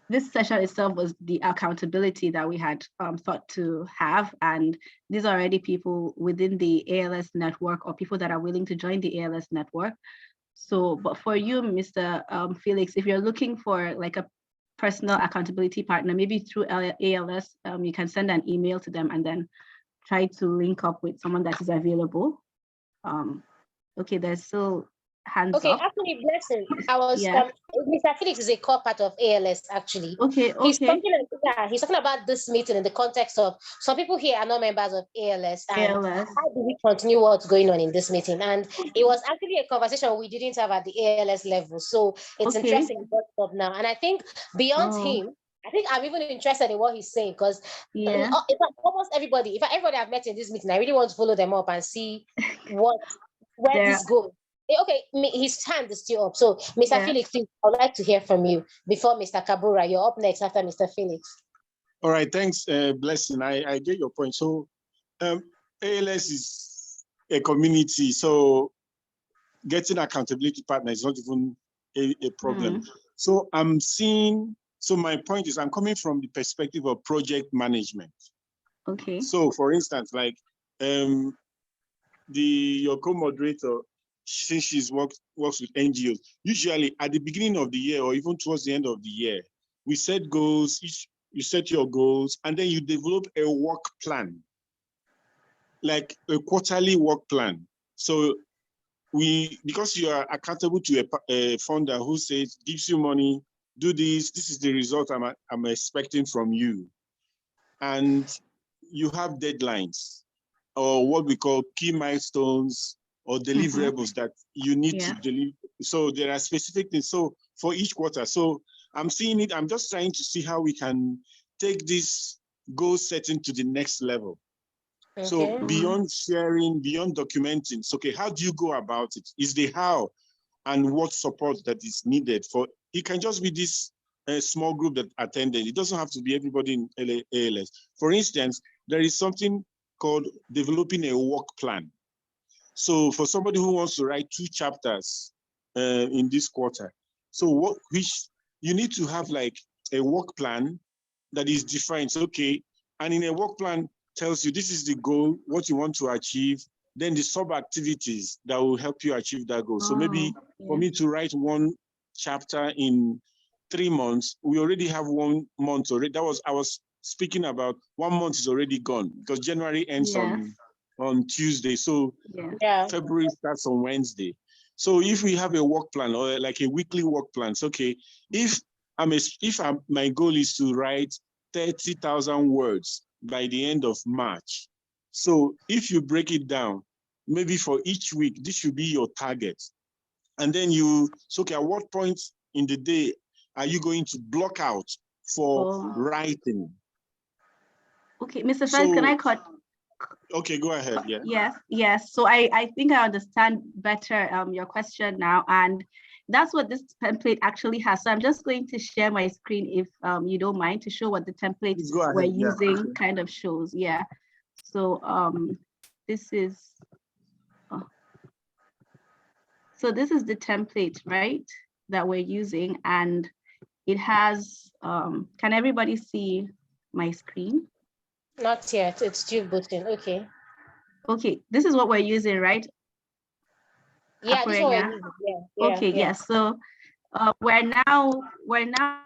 this session itself was the accountability that we had thought to have, and these are already people within the ALS network or people that are willing to join the ALS network. So, but for you, Mr. Felix, if you're looking for like a personal accountability partner, maybe through ALS, you can send an email to them and then try to link up with someone that is available. Okay, there's still hands up. Okay, actually, Blessing, I was Mr. Felix is a core part of ALS, actually. Okay. He's talking about this meeting in the context of some people here are not members of ALS. And how do we continue what's going on in this meeting? And it was actually a conversation we didn't have at the ALS level. So it's interesting to bring up now. And I think beyond him, I think I'm even interested in what he's saying, because almost everybody, everybody I've met in this meeting, I really want to follow them up and see where this goes. Okay, his hand is still up. So, Mr. Felix, I would like to hear from you before Mr. Kabura. You're up next after Mr. Felix. All right, thanks, Blessing. I get your point. So, ALS is a community, so getting accountability partner is not even a problem. So so my point is, I'm coming from the perspective of project management. Okay. So, for instance, like your co-moderator, since she's works with NGOs, usually at the beginning of the year or even towards the end of the year, we set goals, you set your goals, and then you develop a work plan, like a quarterly work plan. So because you are accountable to a funder who says, gives you money, do this is the result I'm expecting from you. And you have deadlines, or what we call key milestones or deliverables that you need to deliver. So there are specific things. So for each quarter, so I'm seeing it. I'm just trying to see how we can take this goal setting to the next level. Okay. So beyond sharing, beyond documenting, so okay, how do you go about it? Is the how and what support that is needed for, it can just be this small group that attended. It doesn't have to be everybody in ALS. For instance, there is something called developing a work plan. So for somebody who wants to write 2 chapters in this quarter, so which you need to have like a work plan that is defined. So, okay, and in a work plan tells you this is the goal, what you want to achieve, then the sub-activities that will help you achieve that goal. So maybe for me to write 1 chapter in 3 months, we already have 1 month already. That was, I was speaking about 1 month is already gone because January ends on Tuesday. So February starts on Wednesday. So if we have a work plan or like a weekly work plan, so okay, if my goal is to write 30,000 words by the end of March. So if you break it down, maybe for each week, this should be your target. And then so okay, at what point in the day are you going to block out for writing? Okay, Mr. Felix, can I cut? Okay, go ahead, Yes. So I think I understand better your question now, and that's what this template actually has. So I'm just going to share my screen if you don't mind, to show what the template we're using kind of shows. Yeah. So this is the template, right, that we're using, and it has can everybody see my screen? Not yet, it's still booting. Okay. Okay, this is what we're using, right? Yeah, this is what we're using. Yes. So we're now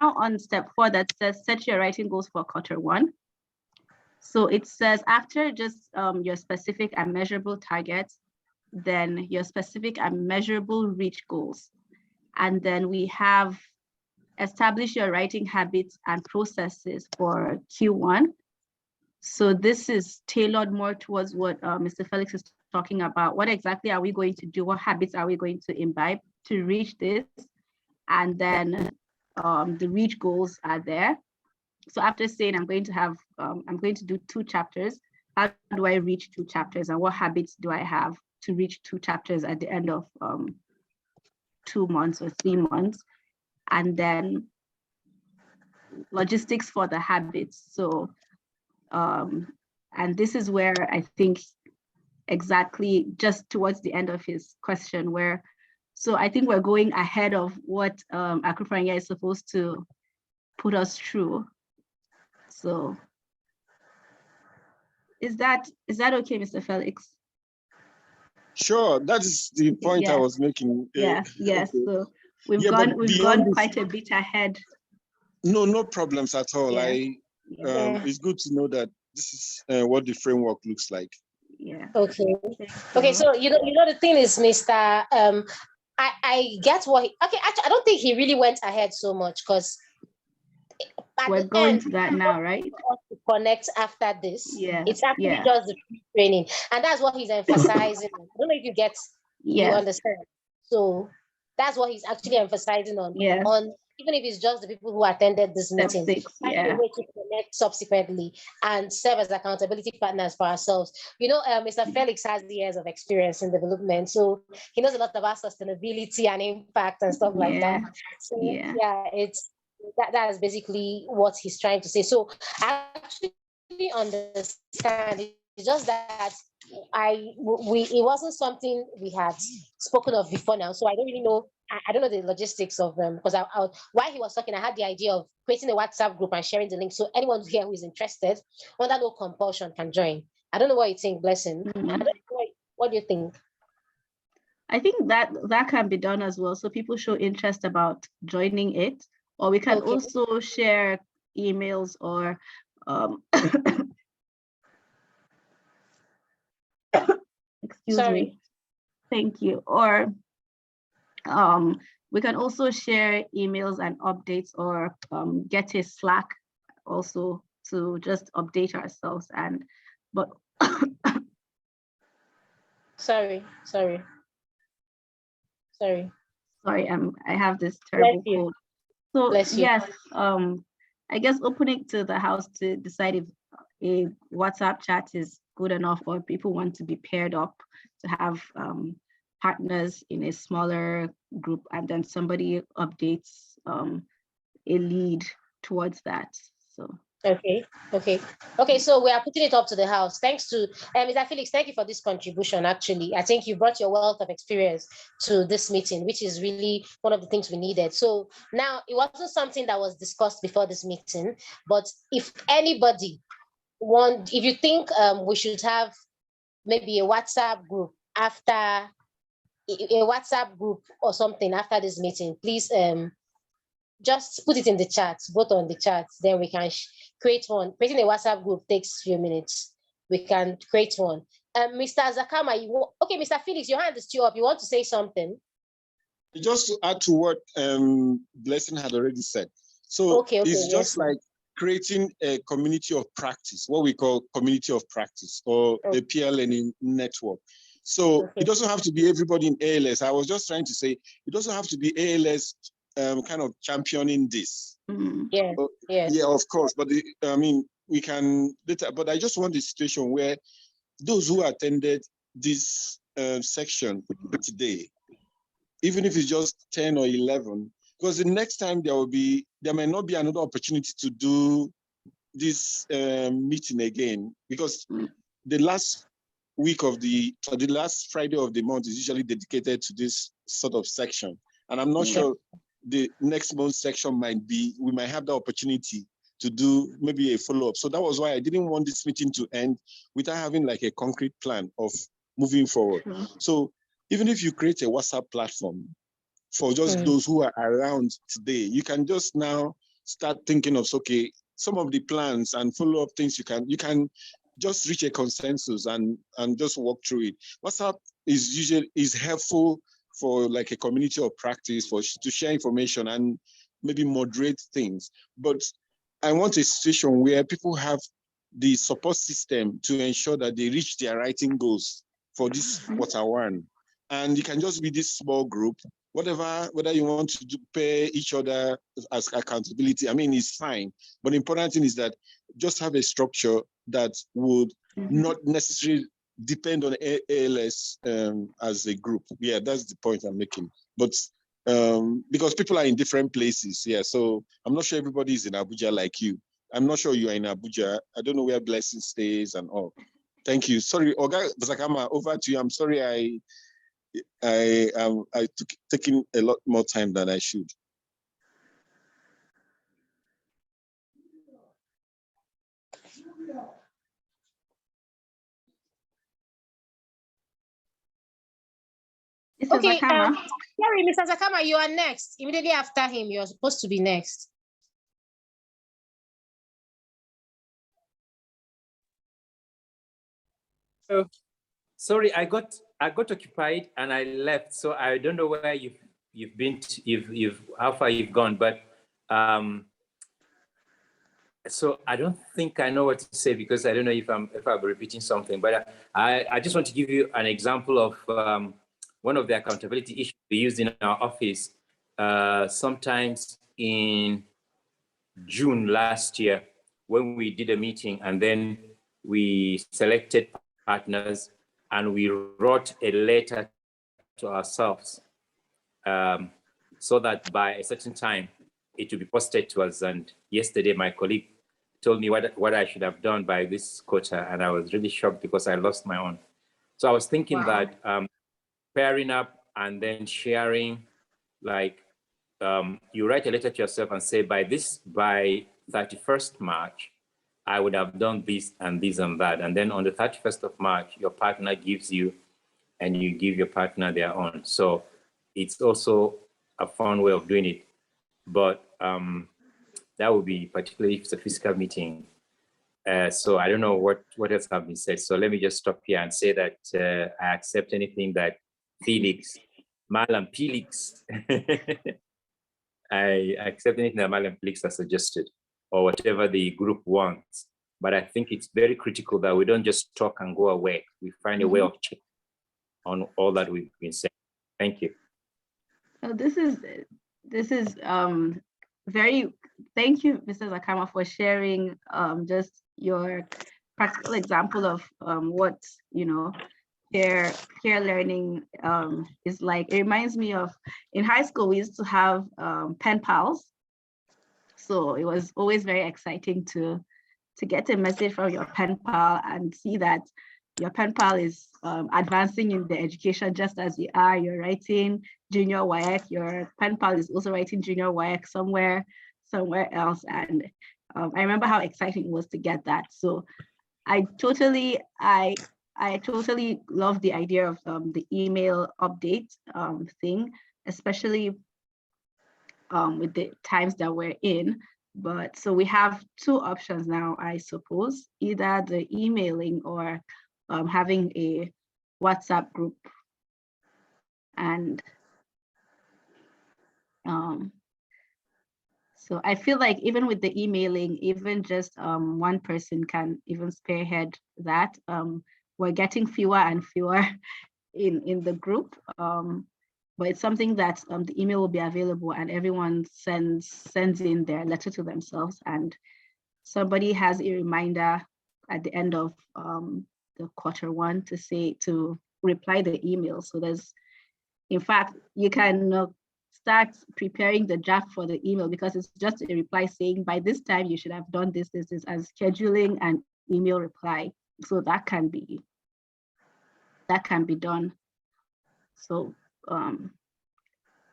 on step 4 that says set your writing goals for quarter 1. So it says after just your specific and measurable targets, then your specific and measurable reach goals. And then we have establish your writing habits and processes for Q1. So this is tailored more towards what Mr. Felix is talking about. What exactly are we going to do? What habits are we going to imbibe to reach this? And then the reach goals are there. So after saying I'm going to do 2 chapters, how do I reach 2 chapters, and what habits do I have to reach 2 chapters at the end of 2 months or 3 months? And then logistics for the habits. So and this is where I think exactly just towards the end of his question, where so I think we're going ahead of what Akpuruenya is supposed to put us through. So is that okay, Mr. Felix? Sure, that is the point I was making. Yes. Okay. So we've gone quite a bit ahead. No problems at all. It's good to know that this is what the framework looks like. Yeah. Okay. Okay. So you know the thing is, Mr. I get what actually I don't think he really went ahead so much, because we're going to that now, right? To connect after this. Yeah. It's actually just the training, and that's what he's emphasizing. I don't know if you get, you understand. So that's what he's actually emphasizing on. Yes. On even if it's just the people who attended this meeting, finding a way to connect subsequently and serve as accountability partners for ourselves. You know, Mr. Felix has the years of experience in development, so he knows a lot about sustainability and impact and stuff like that. So it's that is basically what he's trying to say. So I actually understand. It's just that it wasn't something we had spoken of before now, so I don't really know. I don't know the logistics of them, because while he was talking, I had the idea of creating a WhatsApp group and sharing the link, so anyone here who is interested, under no compulsion, can join. I don't know what you think, Blessing. What do you think? I think that can be done as well, so people show interest about joining it, or we can also share emails or excuse me. Thank you. Or we can also share emails and updates, or get a Slack also to just update ourselves. But Sorry. Sorry, I have this terrible cold. So Bless you. yes, I guess opening to the house to decide if a WhatsApp chat is good enough, or people want to be paired up to have partners in a smaller group, and then somebody updates a lead towards that. So Okay. So we are putting it up to the house. Thanks to Mr. Felix. Thank you for this contribution. Actually, I think you brought your wealth of experience to this meeting, which is really one of the things we needed. So now it wasn't something that was discussed before this meeting, but if anybody if you think we should have maybe a WhatsApp group after a WhatsApp group or something after this meeting, please just put it in the chat, vote on the chat, then we can create one. Creating a WhatsApp group takes a few minutes. We can create one. Mr. Zakama, okay, Mr. Felix, your hand is still up. You want to say something? Just to add to what Blessing had already said. So it's just like creating a community of practice, what we call community of practice, or a peer learning network. So it doesn't have to be everybody in ALS. I was just trying to say, it doesn't have to be ALS kind of championing this. Yeah, of course. But I mean, we can later, but I just want a situation where those who attended this section today, even if it's just 10 or 11, because the next time there may not be another opportunity to do this meeting again, because the last week of the last Friday of the month is usually dedicated to this sort of section. And I'm not sure the next month's section we might have the opportunity to do maybe a follow-up. So that was why I didn't want this meeting to end without having like a concrete plan of moving forward. So even if you create a WhatsApp platform for just those who are around today, you can just now start thinking of, okay, some of the plans and follow-up things you can just reach a consensus and just walk through it. WhatsApp is helpful for like a community of practice, to share information and maybe moderate things. But I want a situation where people have the support system to ensure that they reach their writing goals for this quarter one. And it can just be this small group, whether you want to pay each other as accountability, I mean, it's fine. But the important thing is that just have a structure that would not necessarily depend on ALS as a group. Yeah, that's the point I'm making. But because people are in different places, so I'm not sure everybody is in Abuja like you. I'm not sure you are in Abuja. I don't know where Blessing stays and all. Thank you. Sorry, Oga Zakama, over to you. I'm sorry I took taking a lot more time than I should. Okay, sorry, Mr. Zakama, you are next. Immediately after him, you're supposed to be next. Oh, sorry, I got occupied and I left, so I don't know where you've been, how far you've gone, but so I don't think I know what to say, because I don't know if I'll be repeating something, but I just want to give you an example of one of the accountability issues we used in our office sometimes in June last year, when we did a meeting and then we selected partners and we wrote a letter to ourselves so that by a certain time it will be posted to us. And yesterday my colleague told me what I should have done by this quota, and I was really shocked because I lost my own. So I was thinking that pairing up and then sharing, like you write a letter to yourself and say, by 31st March, I would have done this and this and that. And then on the 31st of March, your partner gives you, and you give your partner their own. So it's also a fun way of doing it. But that would be particularly if it's a physical meeting. So I don't know what else have been said. So let me just stop here and say that I accept anything that Felix, Malam Felix, I accept anything that Malam Felix has suggested, or whatever the group wants. But I think it's very critical that we don't just talk and go away. We find a way of checking on all that we've been saying. Thank you. So this is very, thank you, Mr. Zakama, for sharing just your practical example of what, you know, peer learning is like. It reminds me of, in high school, we used to have pen pals. So it was always very exciting to get a message from your pen pal and see that your pen pal is advancing in the education just as you are. You're writing junior WAEC, your pen pal is also writing junior WAEC somewhere else. And I remember how exciting it was to get that. So I totally love the idea of the email update thing, especially with the times that we're in. But so we have two options now, I suppose, either the emailing or having a WhatsApp group. And so I feel like even with the emailing, even just one person can even spearhead that. We're getting fewer and fewer in the group, but it's something that the email will be available and everyone sends in their letter to themselves, and somebody has a reminder at the end of the Q1 to reply the email. So there's, in fact, you can start preparing the draft for the email, because it's just a reply saying by this time you should have done this, and scheduling an email reply. So that can be done. So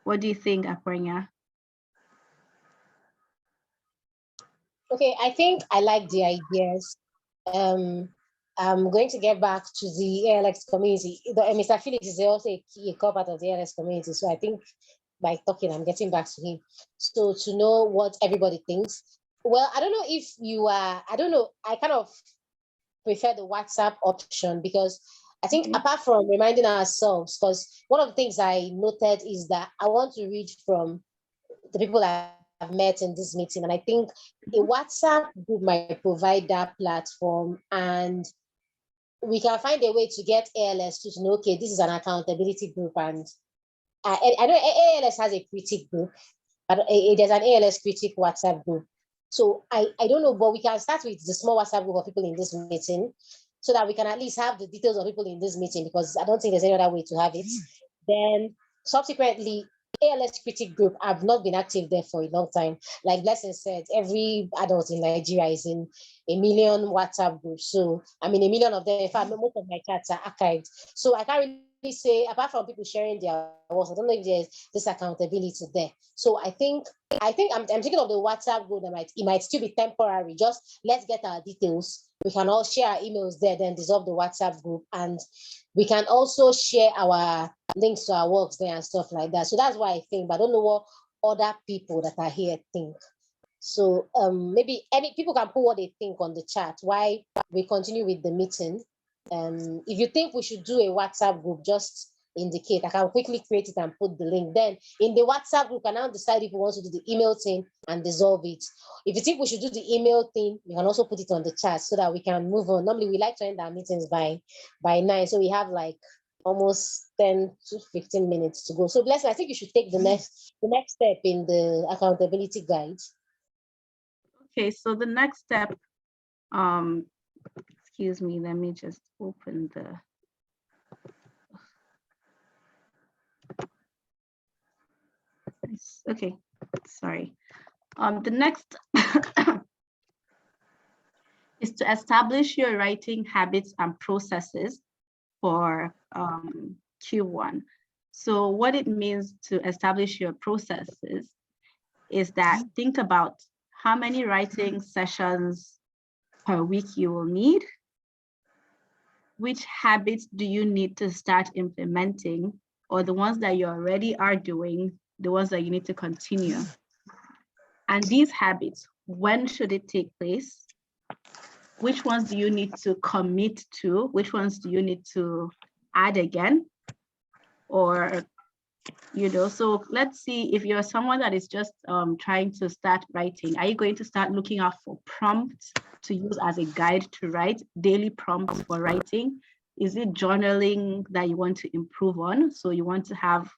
what do you think, Akpuruenya? Okay, I think I like the ideas. I'm going to get back to the ALX community. Mr. Felix is also a core part of the ALX community. So I think by talking, I'm getting back to him. So to know what everybody thinks. Well, I don't know if you are, I don't know, I kind of prefer the WhatsApp option, because I think apart from reminding ourselves, because one of the things I noted is that I want to read from the people I've met in this meeting. And I think a WhatsApp group might provide that platform, and we can find a way to get ALS to know, okay, this is an accountability group. And I know ALS has a critic group, but there's an ALS critic WhatsApp group. So I don't know, but we can start with the small WhatsApp group of people in this meeting, so that we can at least have the details of people in this meeting, because I don't think there's any other way to have it. Then subsequently, ALS critic group, I've not been active there for a long time. Like Blessing said, every adult in Nigeria is in a million WhatsApp groups. So I mean, a million of them, in fact, most of my chats are archived. So I can't really say, apart from people sharing their works, I don't know if there's this accountability there. So I think I'm thinking of the WhatsApp group that it might still be temporary. Just let's get our details. We can all share our emails there, then dissolve the WhatsApp group, and we can also share our links to our works there and stuff like that. So that's why I think, but I don't know what other people that are here think. So maybe any people can put what they think on the chat while we continue with the meeting. If you think we should do a WhatsApp group, just indicate. I can quickly create it and put the link. Then in the WhatsApp group, can now decide if we want to do the email thing and dissolve it. If you think we should do the email thing, you can also put it on the chat so that we can move on. Normally we like to end our meetings by 9, so we have like almost 10 to 15 minutes to go. So Blessing, I think you should take the next step in the accountability guide. Okay, so the next step, excuse me, let me just open the. Okay, sorry. The next is to establish your writing habits and processes for Q1. So what it means to establish your processes is that think about how many writing sessions per week you will need. Which habits do you need to start implementing, or the ones that you already are doing, the ones that you need to continue? And these habits, when should it take place? Which ones do you need to commit to? Which ones do you need to add again? Or, so let's see, if you're someone that is just trying to start writing, are you going to start looking out for prompts to use as a guide to write, daily prompts for writing? Is it journaling that you want to improve on? So you want to have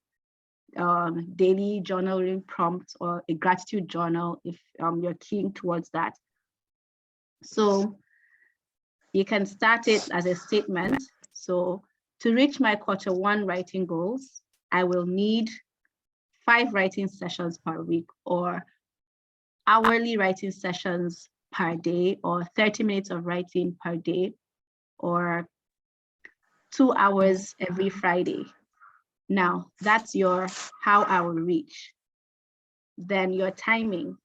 daily journaling prompts or a gratitude journal if you're keen towards that. So you can start it as a statement. So to reach my Q1 writing goals, I will need 5 writing sessions per week, or hourly writing sessions per day, or 30 minutes of writing per day, or 2 hours every Friday. Now, that's your how I will reach. Then your timing.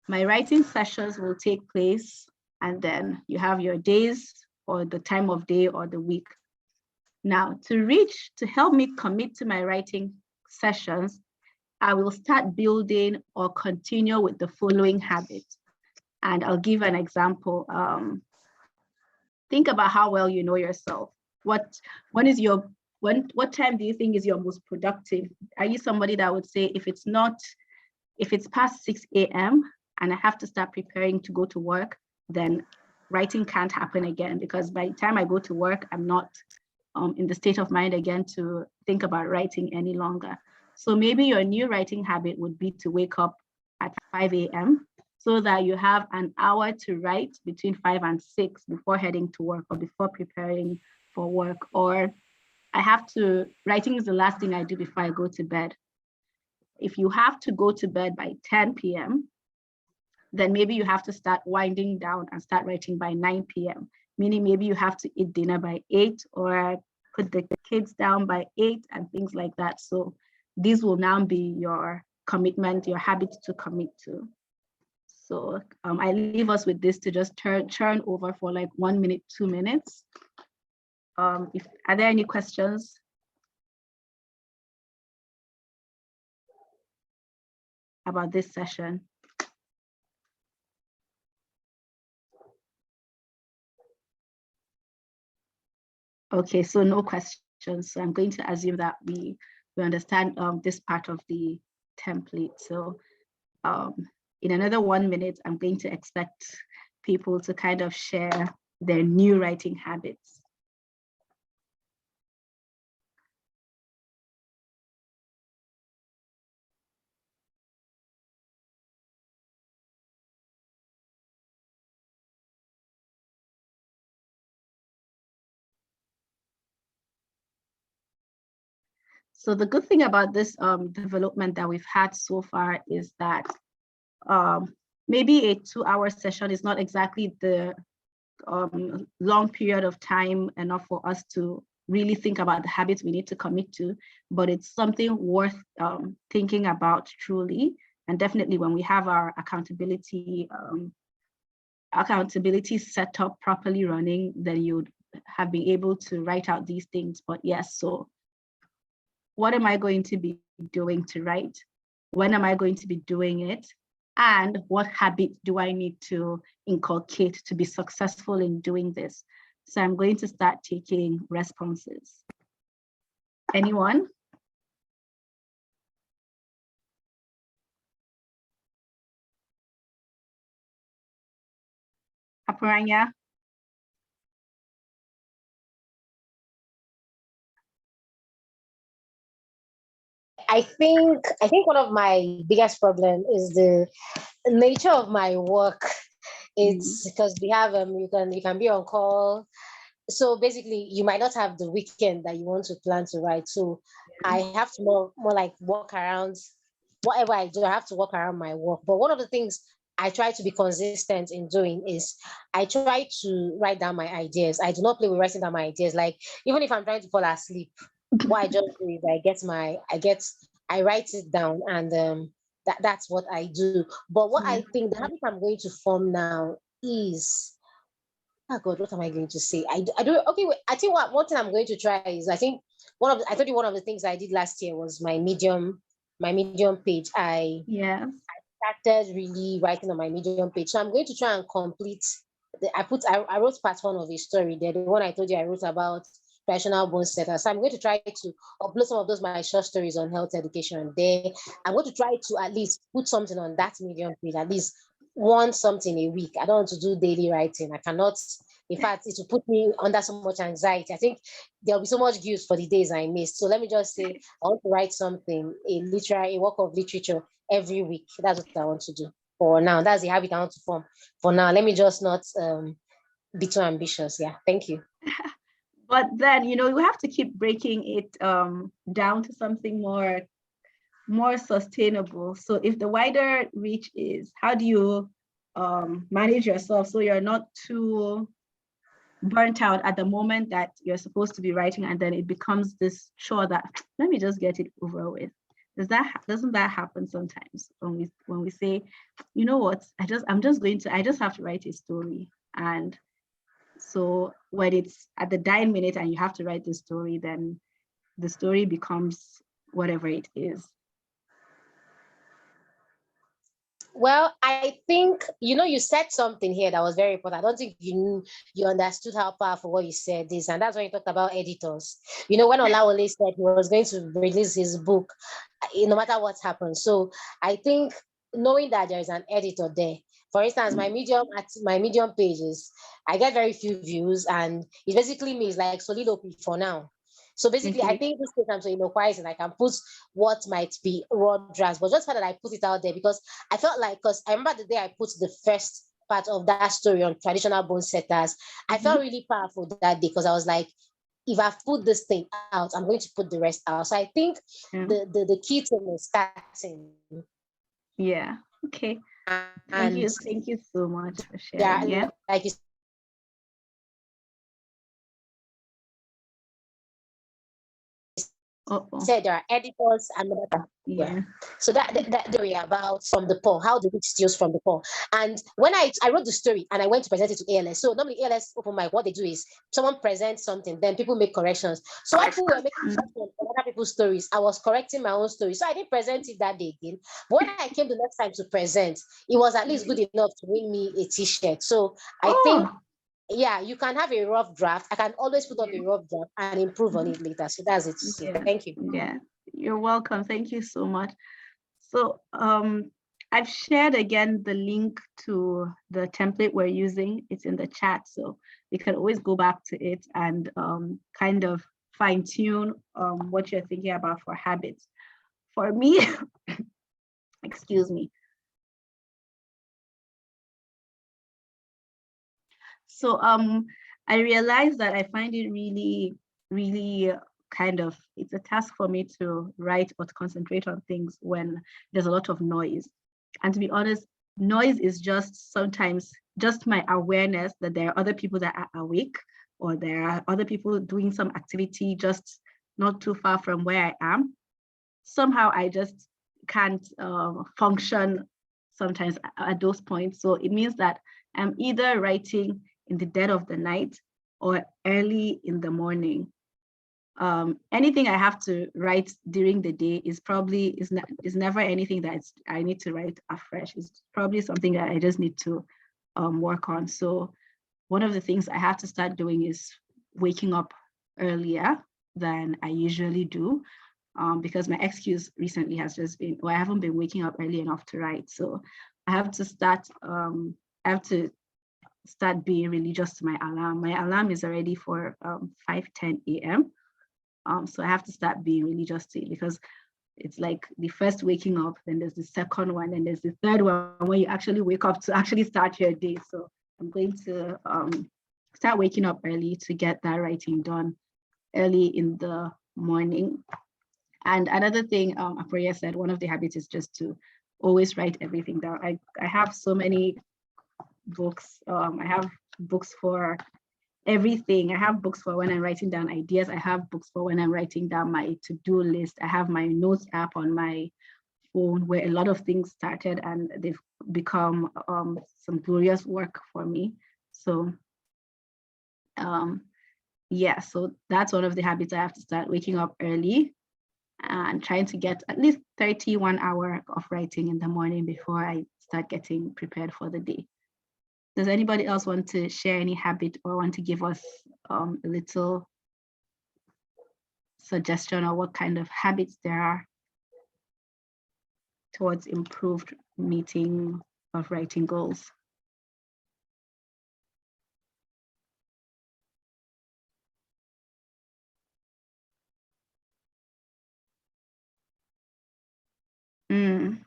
My writing sessions will take place, and then you have your days or the time of day or the week. Now, to help me commit to my writing sessions, I will start building or continue with the following habits. And I'll give an example. Think about how well you know yourself. What time do you think is your most productive? Are you somebody that would say, if it's past 6 a.m. and I have to start preparing to go to work, then writing can't happen again, because by the time I go to work, I'm not in the state of mind again to think about writing any longer. So maybe your new writing habit would be to wake up at 5 a.m. so that you have an hour to write between 5 and 6 before heading to work or before preparing for work. Or writing is the last thing I do before I go to bed. If you have to go to bed by 10 p.m., then maybe you have to start winding down and start writing by 9 p.m., meaning maybe you have to eat dinner by 8 or put the kids down by 8 and things like that. So these will now be your commitment, your habit to commit to. So I leave us with this to just churn over for like 1 minute, 2 minutes. Are there any questions? About this session? Okay, so no questions. So I'm going to assume that we understand this part of the template. So in another 1 minute, I'm going to expect people to kind of share their new writing habits. So the good thing about this development that we've had so far is that maybe a 2-hour session is not exactly the long period of time enough for us to really think about the habits we need to commit to, but it's something worth thinking about truly. And definitely when we have our accountability set up properly running, then you'd have been able to write out these things. But yes, so what am I going to be doing to write? When am I going to be doing it? And what habit do I need to inculcate to be successful in doing this? So I'm going to start taking responses. Anyone? Apuranya? I think one of my biggest problem is the nature of my work. It's because we have you can be on call. So basically you might not have the weekend that you want to plan to write. So I have to more like walk around whatever I do, I have to walk around my work. But one of the things I try to be consistent in doing is I try to write down my ideas. I do not play with writing down my ideas. Like even if I'm trying to fall asleep, what I just do is I write it down, and that's what I do. But what I think the habit I'm going to form now is, oh God, what am I going to say? I do okay. Wait, I think one thing I'm going to try is I told you one of the things I did last year was my Medium page. I started really writing on my Medium page, so I'm going to try and complete. I wrote part 1 of a story there, the one I told you I wrote about traditional bone setters. So I'm going to try to upload some of those my short stories on health education there. I'm going to try to at least put something on that Medium page, at least want something a week. I don't want to do daily writing. I cannot. In fact, it will put me under so much anxiety. I think there'll be so much guilt for the days I missed. So let me just say, I want to write something, a work of literature every week. That's what I want to do for now. That's the habit I want to form for now. Let me just not be too ambitious. Yeah, thank you. But then, you know, we have to keep breaking it down to something more sustainable. So if the wider reach is, how do you manage yourself so you're not too burnt out at the moment that you're supposed to be writing, and then it becomes this chore that let me just get it over with? Doesn't that happen sometimes when we say, you know what, I just have to write a story, and so when it's at the dying minute and you have to write the story, then the story becomes whatever it is. Well, I think, you said something here that was very important. I don't think you understood how powerful what you said is. And that's when you talked about editors. When Olawale said he was going to release his book, no matter what happens. So I think knowing that there is an editor there, for instance, my medium pages, I get very few views, and it basically means like soliloquy for now. So basically, I think this time, so quiet, and I can put what might be raw drafts, but just for that I put it out there because I felt like, because I remember the day I put the first part of that story on traditional bone setters, I felt really powerful that day because I was like, if I've put this thing out, I'm going to put the rest out. So I think the key thing is starting. Yeah. Okay. Thank you so much for sharing. Yeah. Like you said, there are editors and yeah. So that area about from the poor, how the rich steals from the poor. And when I wrote the story and I went to present it to ALS. So normally ALS open mic, what they do is someone presents something, then people make corrections. So while people were making corrections on other people's stories, I was correcting my own story. So I didn't present it that day again. But when I came the next time to present, it was at least good enough to win me a t-shirt. So I think, yeah, you can have a rough draft. I can always put up a rough draft and improve on it later. So that's it. So thank you. Yeah, you're welcome. Thank you so much. So I've shared again the link to the template we're using. It's in the chat, so you can always go back to it and kind of fine tune what you're thinking about for habits. For me, excuse me. So I realized that I find it really, really kind of, it's a task for me to write or to concentrate on things when there's a lot of noise. And to be honest, noise is just sometimes just my awareness that there are other people that are awake, or there are other people doing some activity just not too far from where I am. Somehow I just can't function sometimes at those points. So it means that I'm either writing in the dead of the night or early in the morning. Anything I have to write during the day is never anything that I need to write afresh. It's probably something that I just need to work on. So one of the things I have to start doing is waking up earlier than I usually do, because my excuse recently has just been, I haven't been waking up early enough to write. So I have to start being religious to my alarm. My alarm is already for 5:10 a.m. So I have to start being religious to it, because it's like the first waking up, then there's the second one, and there's the third one when you actually wake up to actually start your day. So I'm going to start waking up early to get that writing done early in the morning. And another thing Akpuruenya said, one of the habits is just to always write everything down. I have so many books. I have books for everything. I have books for when I'm writing down ideas. I have books for when I'm writing down my to-do list. I have my notes app on my phone where a lot of things started and they've become some glorious work for me. So yeah, so that's one of the habits. I have to start waking up early and trying to get at least 31 hours of writing in the morning before I start getting prepared for the day. Does anybody else want to share any habit or want to give us a little suggestion or what kind of habits there are towards improved meeting of writing goals? Mm.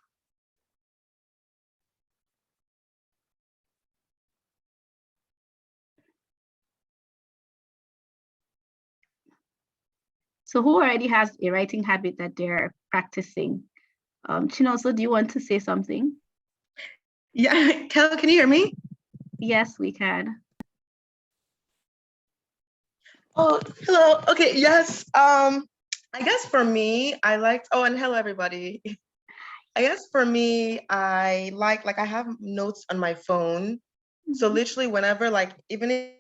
So who already has a writing habit that they're practicing? Chinoso, do you want to say something? Yeah, Kel, can you hear me? Yes, we can. Oh, hello. Okay, yes. I guess for me, I liked, oh, and hello everybody. I guess for me, I have notes on my phone. So literally whenever, like, even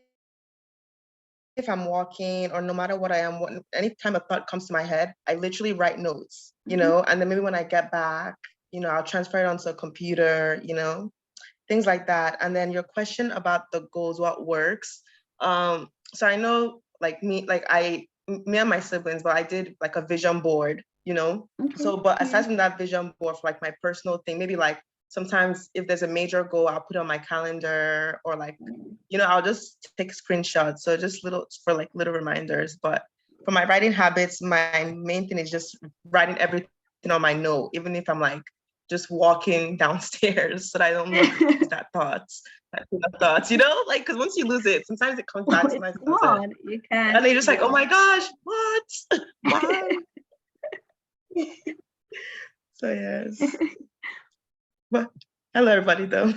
if I'm walking or no matter what I am, anytime a thought comes to my head, I literally write notes, you know, and then maybe when I get back, you know, I'll transfer it onto a computer, you know, things like that. And then your question about the goals, what works. So I know like me and my siblings, but I did like a vision board, you know? Okay. So, but aside from that vision board for like my personal thing, maybe like sometimes if there's a major goal, I'll put it on my calendar or like, you know, I'll just take screenshots. So just little reminders. But for my writing habits, my main thing is just writing everything on my note, even if I'm like just walking downstairs so that I don't lose that thoughts, you know, like, because once you lose it, sometimes it comes back, sometimes it doesn't. You can. And they're just like, oh my gosh, what? Why? So yes. But hello everybody though.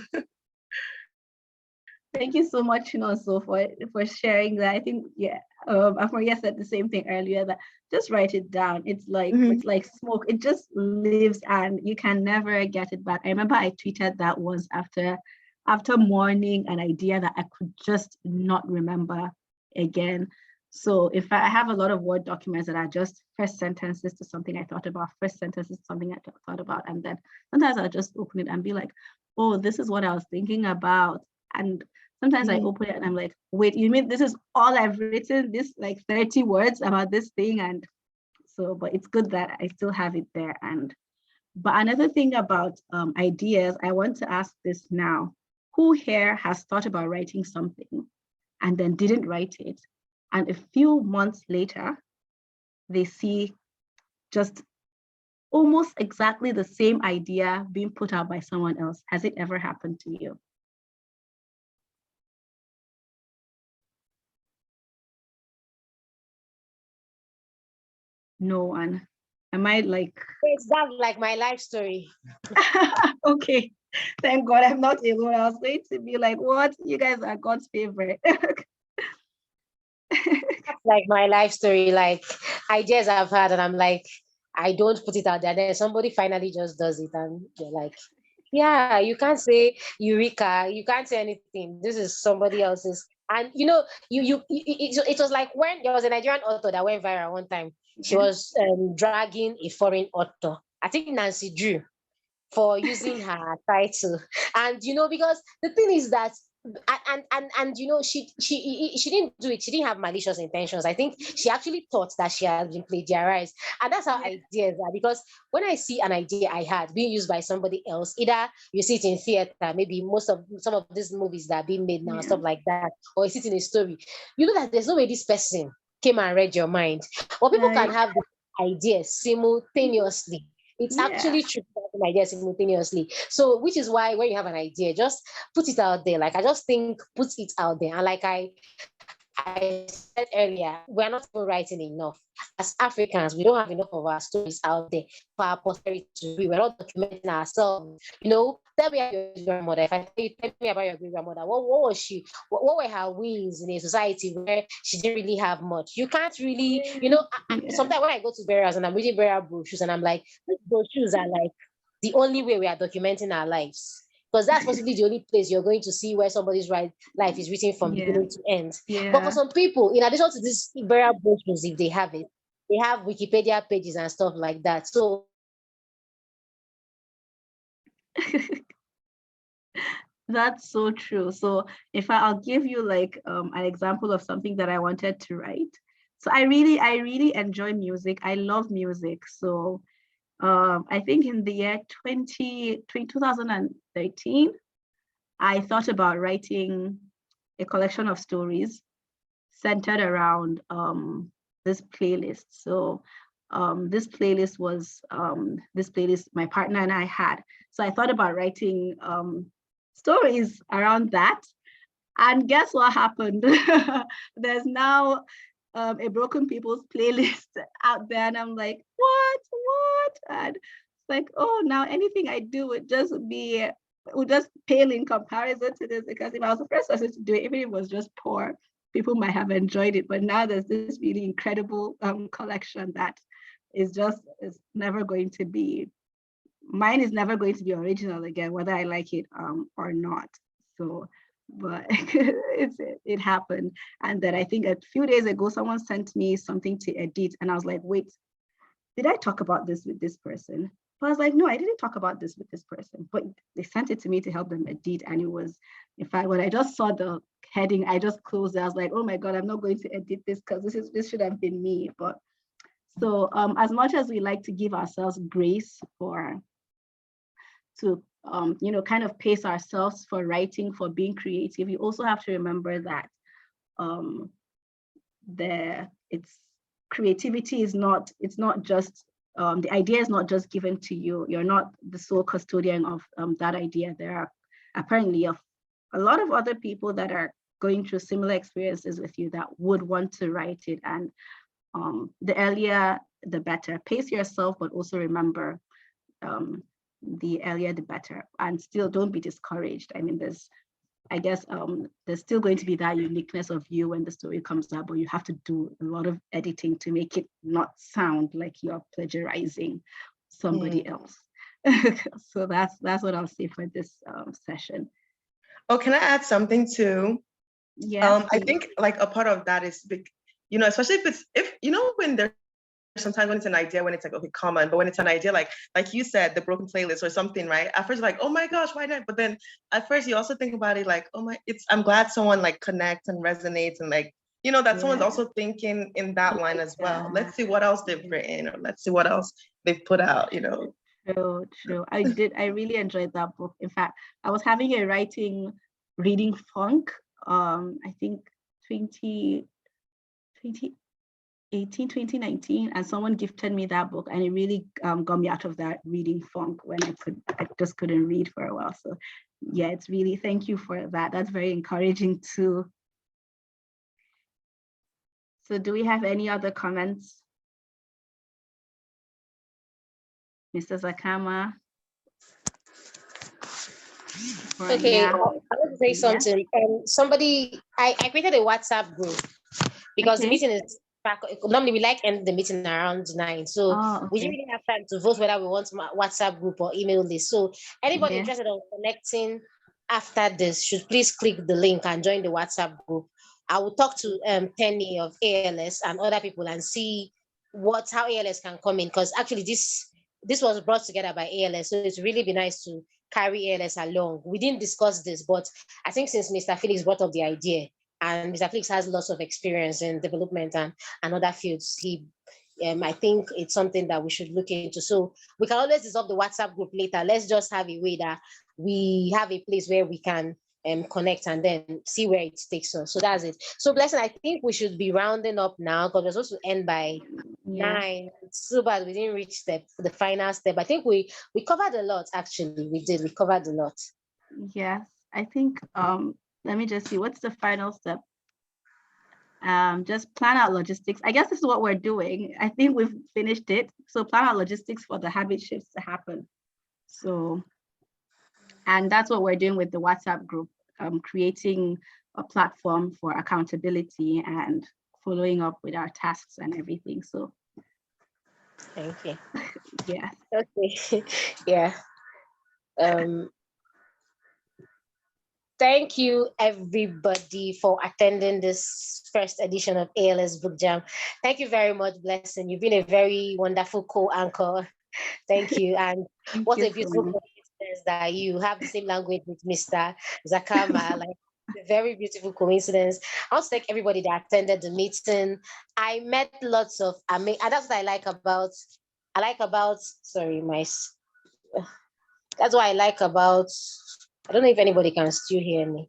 Thank you so much, Chinoso, for sharing that. I think, yeah, Afurunya said the same thing earlier, that just write it down. It's like it's like smoke. It just lives and you can never get it back. I remember I tweeted that once after mourning an idea that I could just not remember again. So in fact, I have a lot of Word documents that are just first sentences to something I thought about, first sentences to something I thought about. And then sometimes I'll just open it and be like, oh, this is what I was thinking about. And sometimes I open it and I'm like, wait, you mean this is all I've written, this like 30 words about this thing? And so, but it's good that I still have it there. But another thing about ideas, I want to ask this now. Who here has thought about writing something and then didn't write it? And a few months later, they see just almost exactly the same idea being put out by someone else. Has it ever happened to you? No one. Am I like? It's that like my life story. Okay, thank God I'm not alone. I was going to be like, what? You guys are God's favorite. Like my life story, like ideas I've had, and I'm like, I don't put it out there. Then somebody finally just does it, and they're like, yeah, you can't say Eureka, you can't say anything. This is somebody else's. And you know, it was like when there was a Nigerian author that went viral one time. She was dragging a foreign author, I think Nancy Drew, for using her title. And you know, because the thing is that and you know, she didn't do it, she didn't have malicious intentions. I think she actually thought that she had been plagiarized. And that's how ideas are, because when I see an idea I had being used by somebody else, either you see it in theater, maybe some of these movies that are being made now, stuff like that, or you see it in a story, you know that there's no way this person came and read your mind. But people can have the ideas simultaneously. It's actually true to have an idea simultaneously. So, which is why when you have an idea, just put it out there. Like, I just think, put it out there. And like I said earlier, we're not even writing enough. As Africans, we don't have enough of our stories out there for our posterity to read. We're not documenting ourselves. You know, tell me about your grandmother. If I tell me about your great grandmother, what was she? What were her wins in a society where she didn't really have much? You can't really, you know, sometimes when I go to burials and I'm reading burial brochures and I'm like, these brochures are like the only way we are documenting our lives. Because that's possibly the only place you're going to see where somebody's life is written from beginning to end. But for some people, in addition to this burial brochures, if they have it, they have Wikipedia pages and stuff like that. So that's so true. So if I'll give you like an example of something that I wanted to write. So I really enjoy music. I love music. So I think in the year 2013, I thought about writing a collection of stories centered around this playlist. So this playlist was my partner and I had. So I thought about writing stories around that. And guess what happened? There's now a Broken People's playlist out there. And I'm like, what? And it's like, oh, now anything I do would just pale in comparison to this, because if I was the first person to do it, even if it was just poor, people might have enjoyed it. But now there's this really incredible collection that is never going to be, mine is never going to be original again, whether I like it or not. So, but it happened. And then I think a few days ago, someone sent me something to edit, and I was like, wait, did I talk about this with this person? But I was like, no, I didn't talk about this with this person, but they sent it to me to help them edit. And it was, in fact, when I just saw the heading, I just closed it. I was like, oh my God, I'm not going to edit this because this should have been me. But so as much as we like to give ourselves grace to kind of pace ourselves for writing, for being creative, you also have to remember that creativity is not, it's not just, the idea is not just given to you. You're not the sole custodian of that idea. There are apparently a lot of other people that are going through similar experiences with you that would want to write it. And the earlier, the better. Pace yourself, but also remember the earlier, the better. And still don't be discouraged. I mean, there's still going to be that uniqueness of you when the story comes out, but you have to do a lot of editing to make it not sound like you're plagiarizing somebody else. So that's what I'll say for this session. Oh, can I add something too? Yeah. I think like a part of that is big, especially when there's sometimes when it's an idea, when it's like, okay, common, but when it's an idea, like you said, the broken playlist or something, right? At first, like, oh my gosh, why not? But then at first you also think about it like, I'm glad someone like connects and resonates and like, that someone's also thinking in that line as well. Let's see what else they've written, or let's see what else they've put out, True. I really enjoyed that book. In fact, I was having a reading funk, I think 2019, and someone gifted me that book, and it really got me out of that reading funk when I just couldn't read for a while. So yeah, it's really, thank you for that. That's very encouraging too. So do we have any other comments? Mr. Zakama? Okay, I want to say something. Somebody, I created a WhatsApp group because the meeting is back. Normally we end the meeting around 9. So we didn't really have time to vote whether we want WhatsApp group or email list. So anybody interested in connecting after this should please click the link and join the WhatsApp group. I will talk to Penny of ALS and other people and see how ALS can come in, because actually this was brought together by ALS. So it's really be nice to carry ALS along. We didn't discuss this, but I think since Mr. Felix brought up the idea, and Mr. Felix has lots of experience in development and other fields, I think it's something that we should look into. So we can always dissolve the WhatsApp group later. Let's just have a way that we have a place where we can connect and then see where it takes us. So that's it. So Blessing, I think we should be rounding up now because we're supposed to end by 9. It's so bad we didn't reach the final step. I think we covered a lot. Actually, we covered a lot. Yes, I think let me just see, what's the final step? Just plan out logistics. I guess this is what we're doing. I think we've finished it. So plan out logistics for the habit shifts to happen. So, and that's what we're doing with the WhatsApp group, creating a platform for accountability and following up with our tasks and everything. So thank you. Yeah. Okay. Yeah. Thank you, everybody, for attending this first edition of ALS Book Jam. Thank you very much, Blessing. You've been a very wonderful co-anchor. Thank you. And what a beautiful coincidence that you have the same language with Mr. Zakama. Like, a very beautiful coincidence. I want to thank everybody that attended the meeting. I met lots of and that's what I like about. Sorry, that's what I like about I don't know if anybody can still hear me.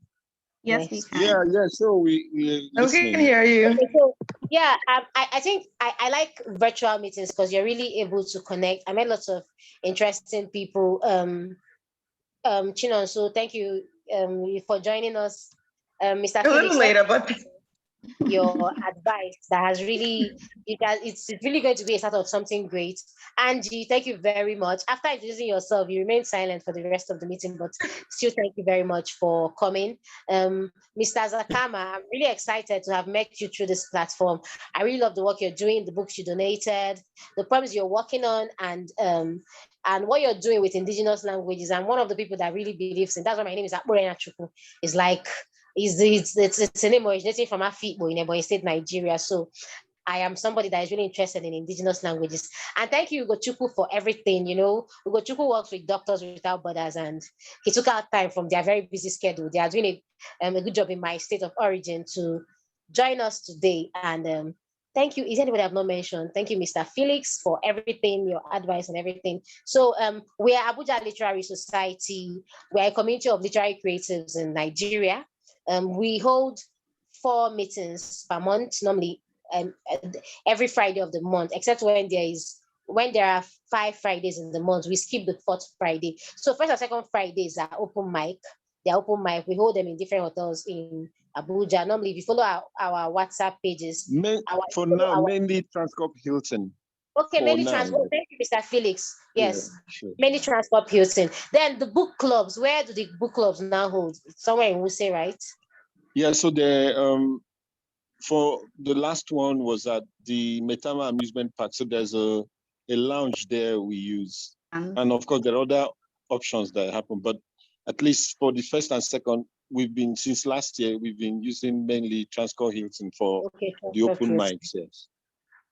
Yes, we can. Yeah. So we We listening. can hear you. Okay, so yeah, I think I like virtual meetings because you're really able to connect. I met lots of interesting people. Chinon, so thank you for joining us. Mr. A little Felix, later, but your advice that has really, it's really going to be a start of something great. Angie, thank you very much. After introducing yourself, you remain silent for the rest of the meeting, but still thank you very much for coming. Mr. Zakama, I'm really excited to have met you through this platform. I really love the work you're doing, the books you donated, the problems you're working on, and what you're doing with indigenous languages. I'm one of the people that really believes in, that's why my name is AkpuruenyaChukwu. It's like, it's a name originating from Afikpo in Ebonyi State, Nigeria. So I am somebody that is really interested in indigenous languages. And thank you, Ugochukwu, for everything. You know, Ugochukwu works with Doctors Without Borders, and he took out time from their very busy schedule. They are doing a good job in my state of origin to join us today. And thank you. Is anybody I've not mentioned? Thank you, Mr. Felix, for everything, your advice and everything. So we are Abuja Literary Society. We are a community of literary creatives in Nigeria. We hold 4 meetings per month, normally every Friday of the month, except when there are 5 Fridays in the month, we skip the 4th Friday. So first and second Fridays are open mic. They're open mic. We hold them in different hotels in Abuja. Normally, if you follow our WhatsApp pages, mainly Transcorp Hilton. Okay, mainly Transcorp. Thank you, Mr. Felix. Yes, yeah, sure. Mainly Transcorp Hilton. Then the book clubs. Where do the book clubs now hold? Somewhere in Wuse, right? Yeah. So for the last one was at the Metama Amusement Park. So there's a lounge there we use, and of course there are other options that happen. But at least for the first and second, since last year we've been using mainly Transcorp Hilton for the open mics. Yes.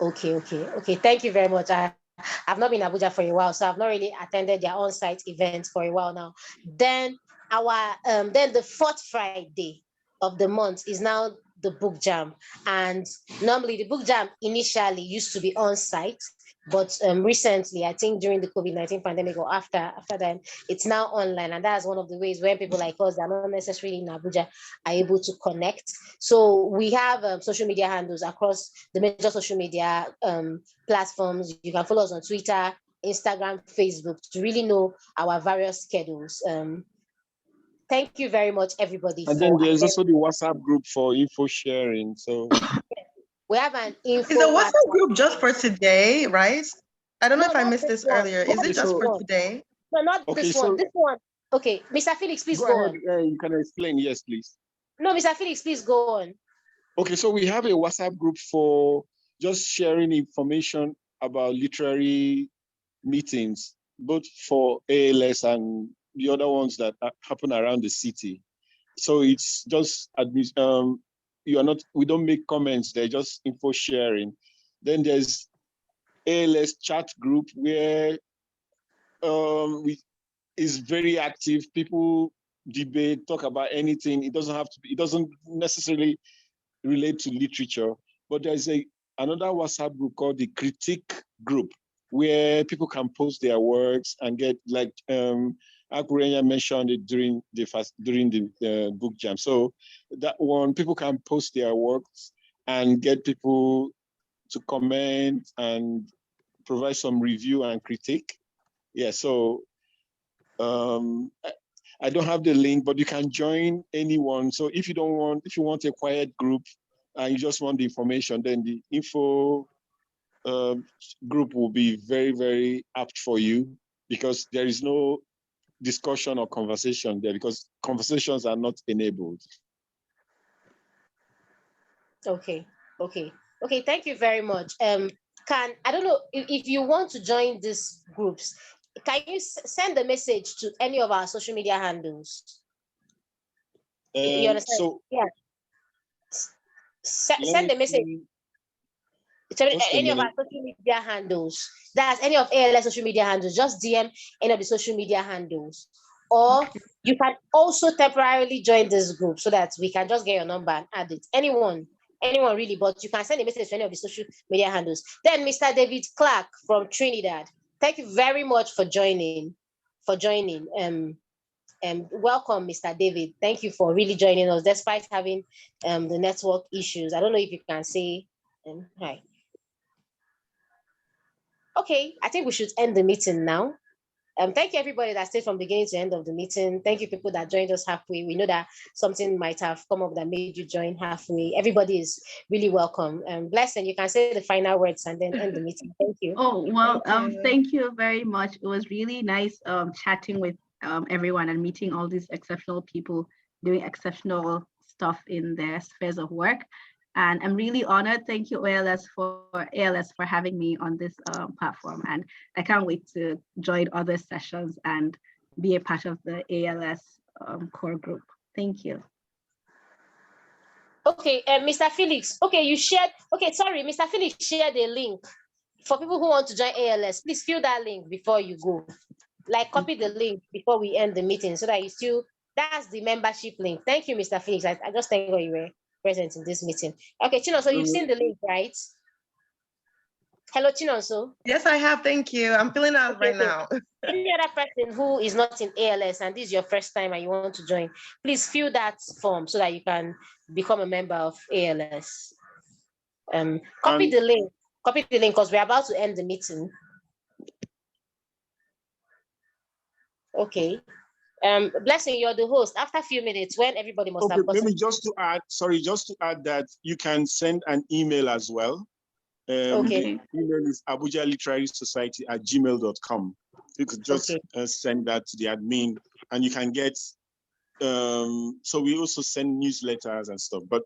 Okay. Thank you very much. I've not been in Abuja for a while, so I've not really attended their on-site events for a while now. Then then the 4th Friday of the month is now the book jam, and normally the book jam initially used to be on-site, but recently, I think during the COVID-19 pandemic or after that, it's now online, and that's one of the ways where people like us that are not necessarily in Abuja are able to connect. So we have social media handles across the major social media platforms. You can follow us on Twitter, Instagram, Facebook to really know our various schedules. Thank you very much, everybody. And then there's also the WhatsApp group for info sharing. So we have an info. Is the WhatsApp group just for today, right? I don't know if I missed this earlier. Is it just for today? No, not this one. This one. Okay, Mr. Felix, please go on. You can explain. Yes, please. No, Mr. Felix, please go on. Okay, so we have a WhatsApp group for just sharing information about literary meetings, both for ALS and the other ones that happen around the city. So it's just we don't make comments, they're just info sharing. Then there's ALS chat group where is very active. People debate, talk about anything. It doesn't necessarily relate to literature, but there's another WhatsApp group called the critique group where people can post their works and get, like Akpurenya mentioned it during the book jam. So that one, people can post their works and get people to comment and provide some review and critique. Yeah, so I don't have the link, but you can join anyone. So if you want a quiet group and you just want the information, then the info group will be very, very apt for you, because there is no discussion or conversation there, because conversations are not enabled. Okay. Thank you very much. I don't know if you want to join these groups, can you send a message to any of our social media handles? You understand? So yeah. Send a message to any of our social media handles. That's any of ALS social media handles. Just DM any of the social media handles. Or you can also temporarily join this group so that we can just get your number and add it. Anyone really, but you can send a message to any of the social media handles. Then Mr. David Clark from Trinidad, thank you very much for joining. welcome, Mr. David. Thank you for really joining us despite having the network issues. I don't know if you can say hi. Okay, I think we should end the meeting now. Thank you everybody that stayed from beginning to end of the meeting. Thank you people that joined us halfway. We know that something might have come up that made you join halfway. Everybody is really welcome. Blessing, you can say the final words and then end the meeting. Thank you. Oh, well, thank you very much. It was really nice chatting with everyone and meeting all these exceptional people doing exceptional stuff in their spheres of work. And I'm really honored. Thank you, ALS for having me on this platform. And I can't wait to join other sessions and be a part of the ALS core group. Thank you. Okay, Mr. Felix. Okay, you shared. Okay, sorry, Mr. Felix shared a link for people who want to join ALS. Please fill that link before you go. Like copy the link before we end the meeting so that you still. That's the membership link. Thank you, Mr. Felix. I just thank you were present in this meeting. Okay, Chinonso, you've seen the link, right? Hello, Chinonso. Yes, I have. Thank you. I'm filling out right now. Any other person who is not in ALS and this is your first time and you want to join, please fill that form so that you can become a member of ALS. Copy the link. Copy the link because we're about to end the meeting. Okay. Blessing, you're the host. After a few minutes, when everybody must have gotten. Maybe just to add, just to add that you can send an email as well. Okay. The email is abujaliterarysociety@gmail.com. You could just send that to the admin and you can get, so we also send newsletters and stuff. But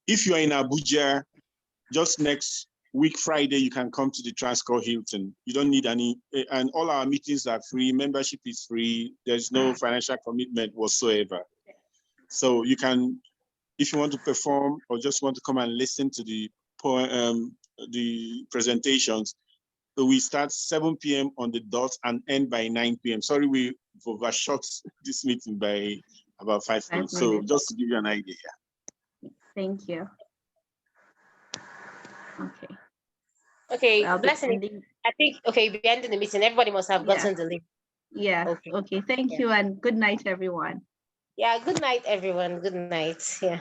if you're in Abuja, just next week, Friday, you can come to the Transcorp Hilton. You don't need any, and all our meetings are free. Membership is free. There's no financial commitment whatsoever. So you can, if you want to perform or just want to come and listen to the presentations, we start 7 p.m. on the dot and end by 9 p.m. Sorry, we overshot this meeting by about 5 minutes. So just to give you an idea. Thank you. Okay. Okay, Blessing, I think, okay, we're ending the meeting. Everybody must have gotten the link. Yeah, okay. Thank you and good night, everyone. Yeah, good night, everyone. Good night. Yeah.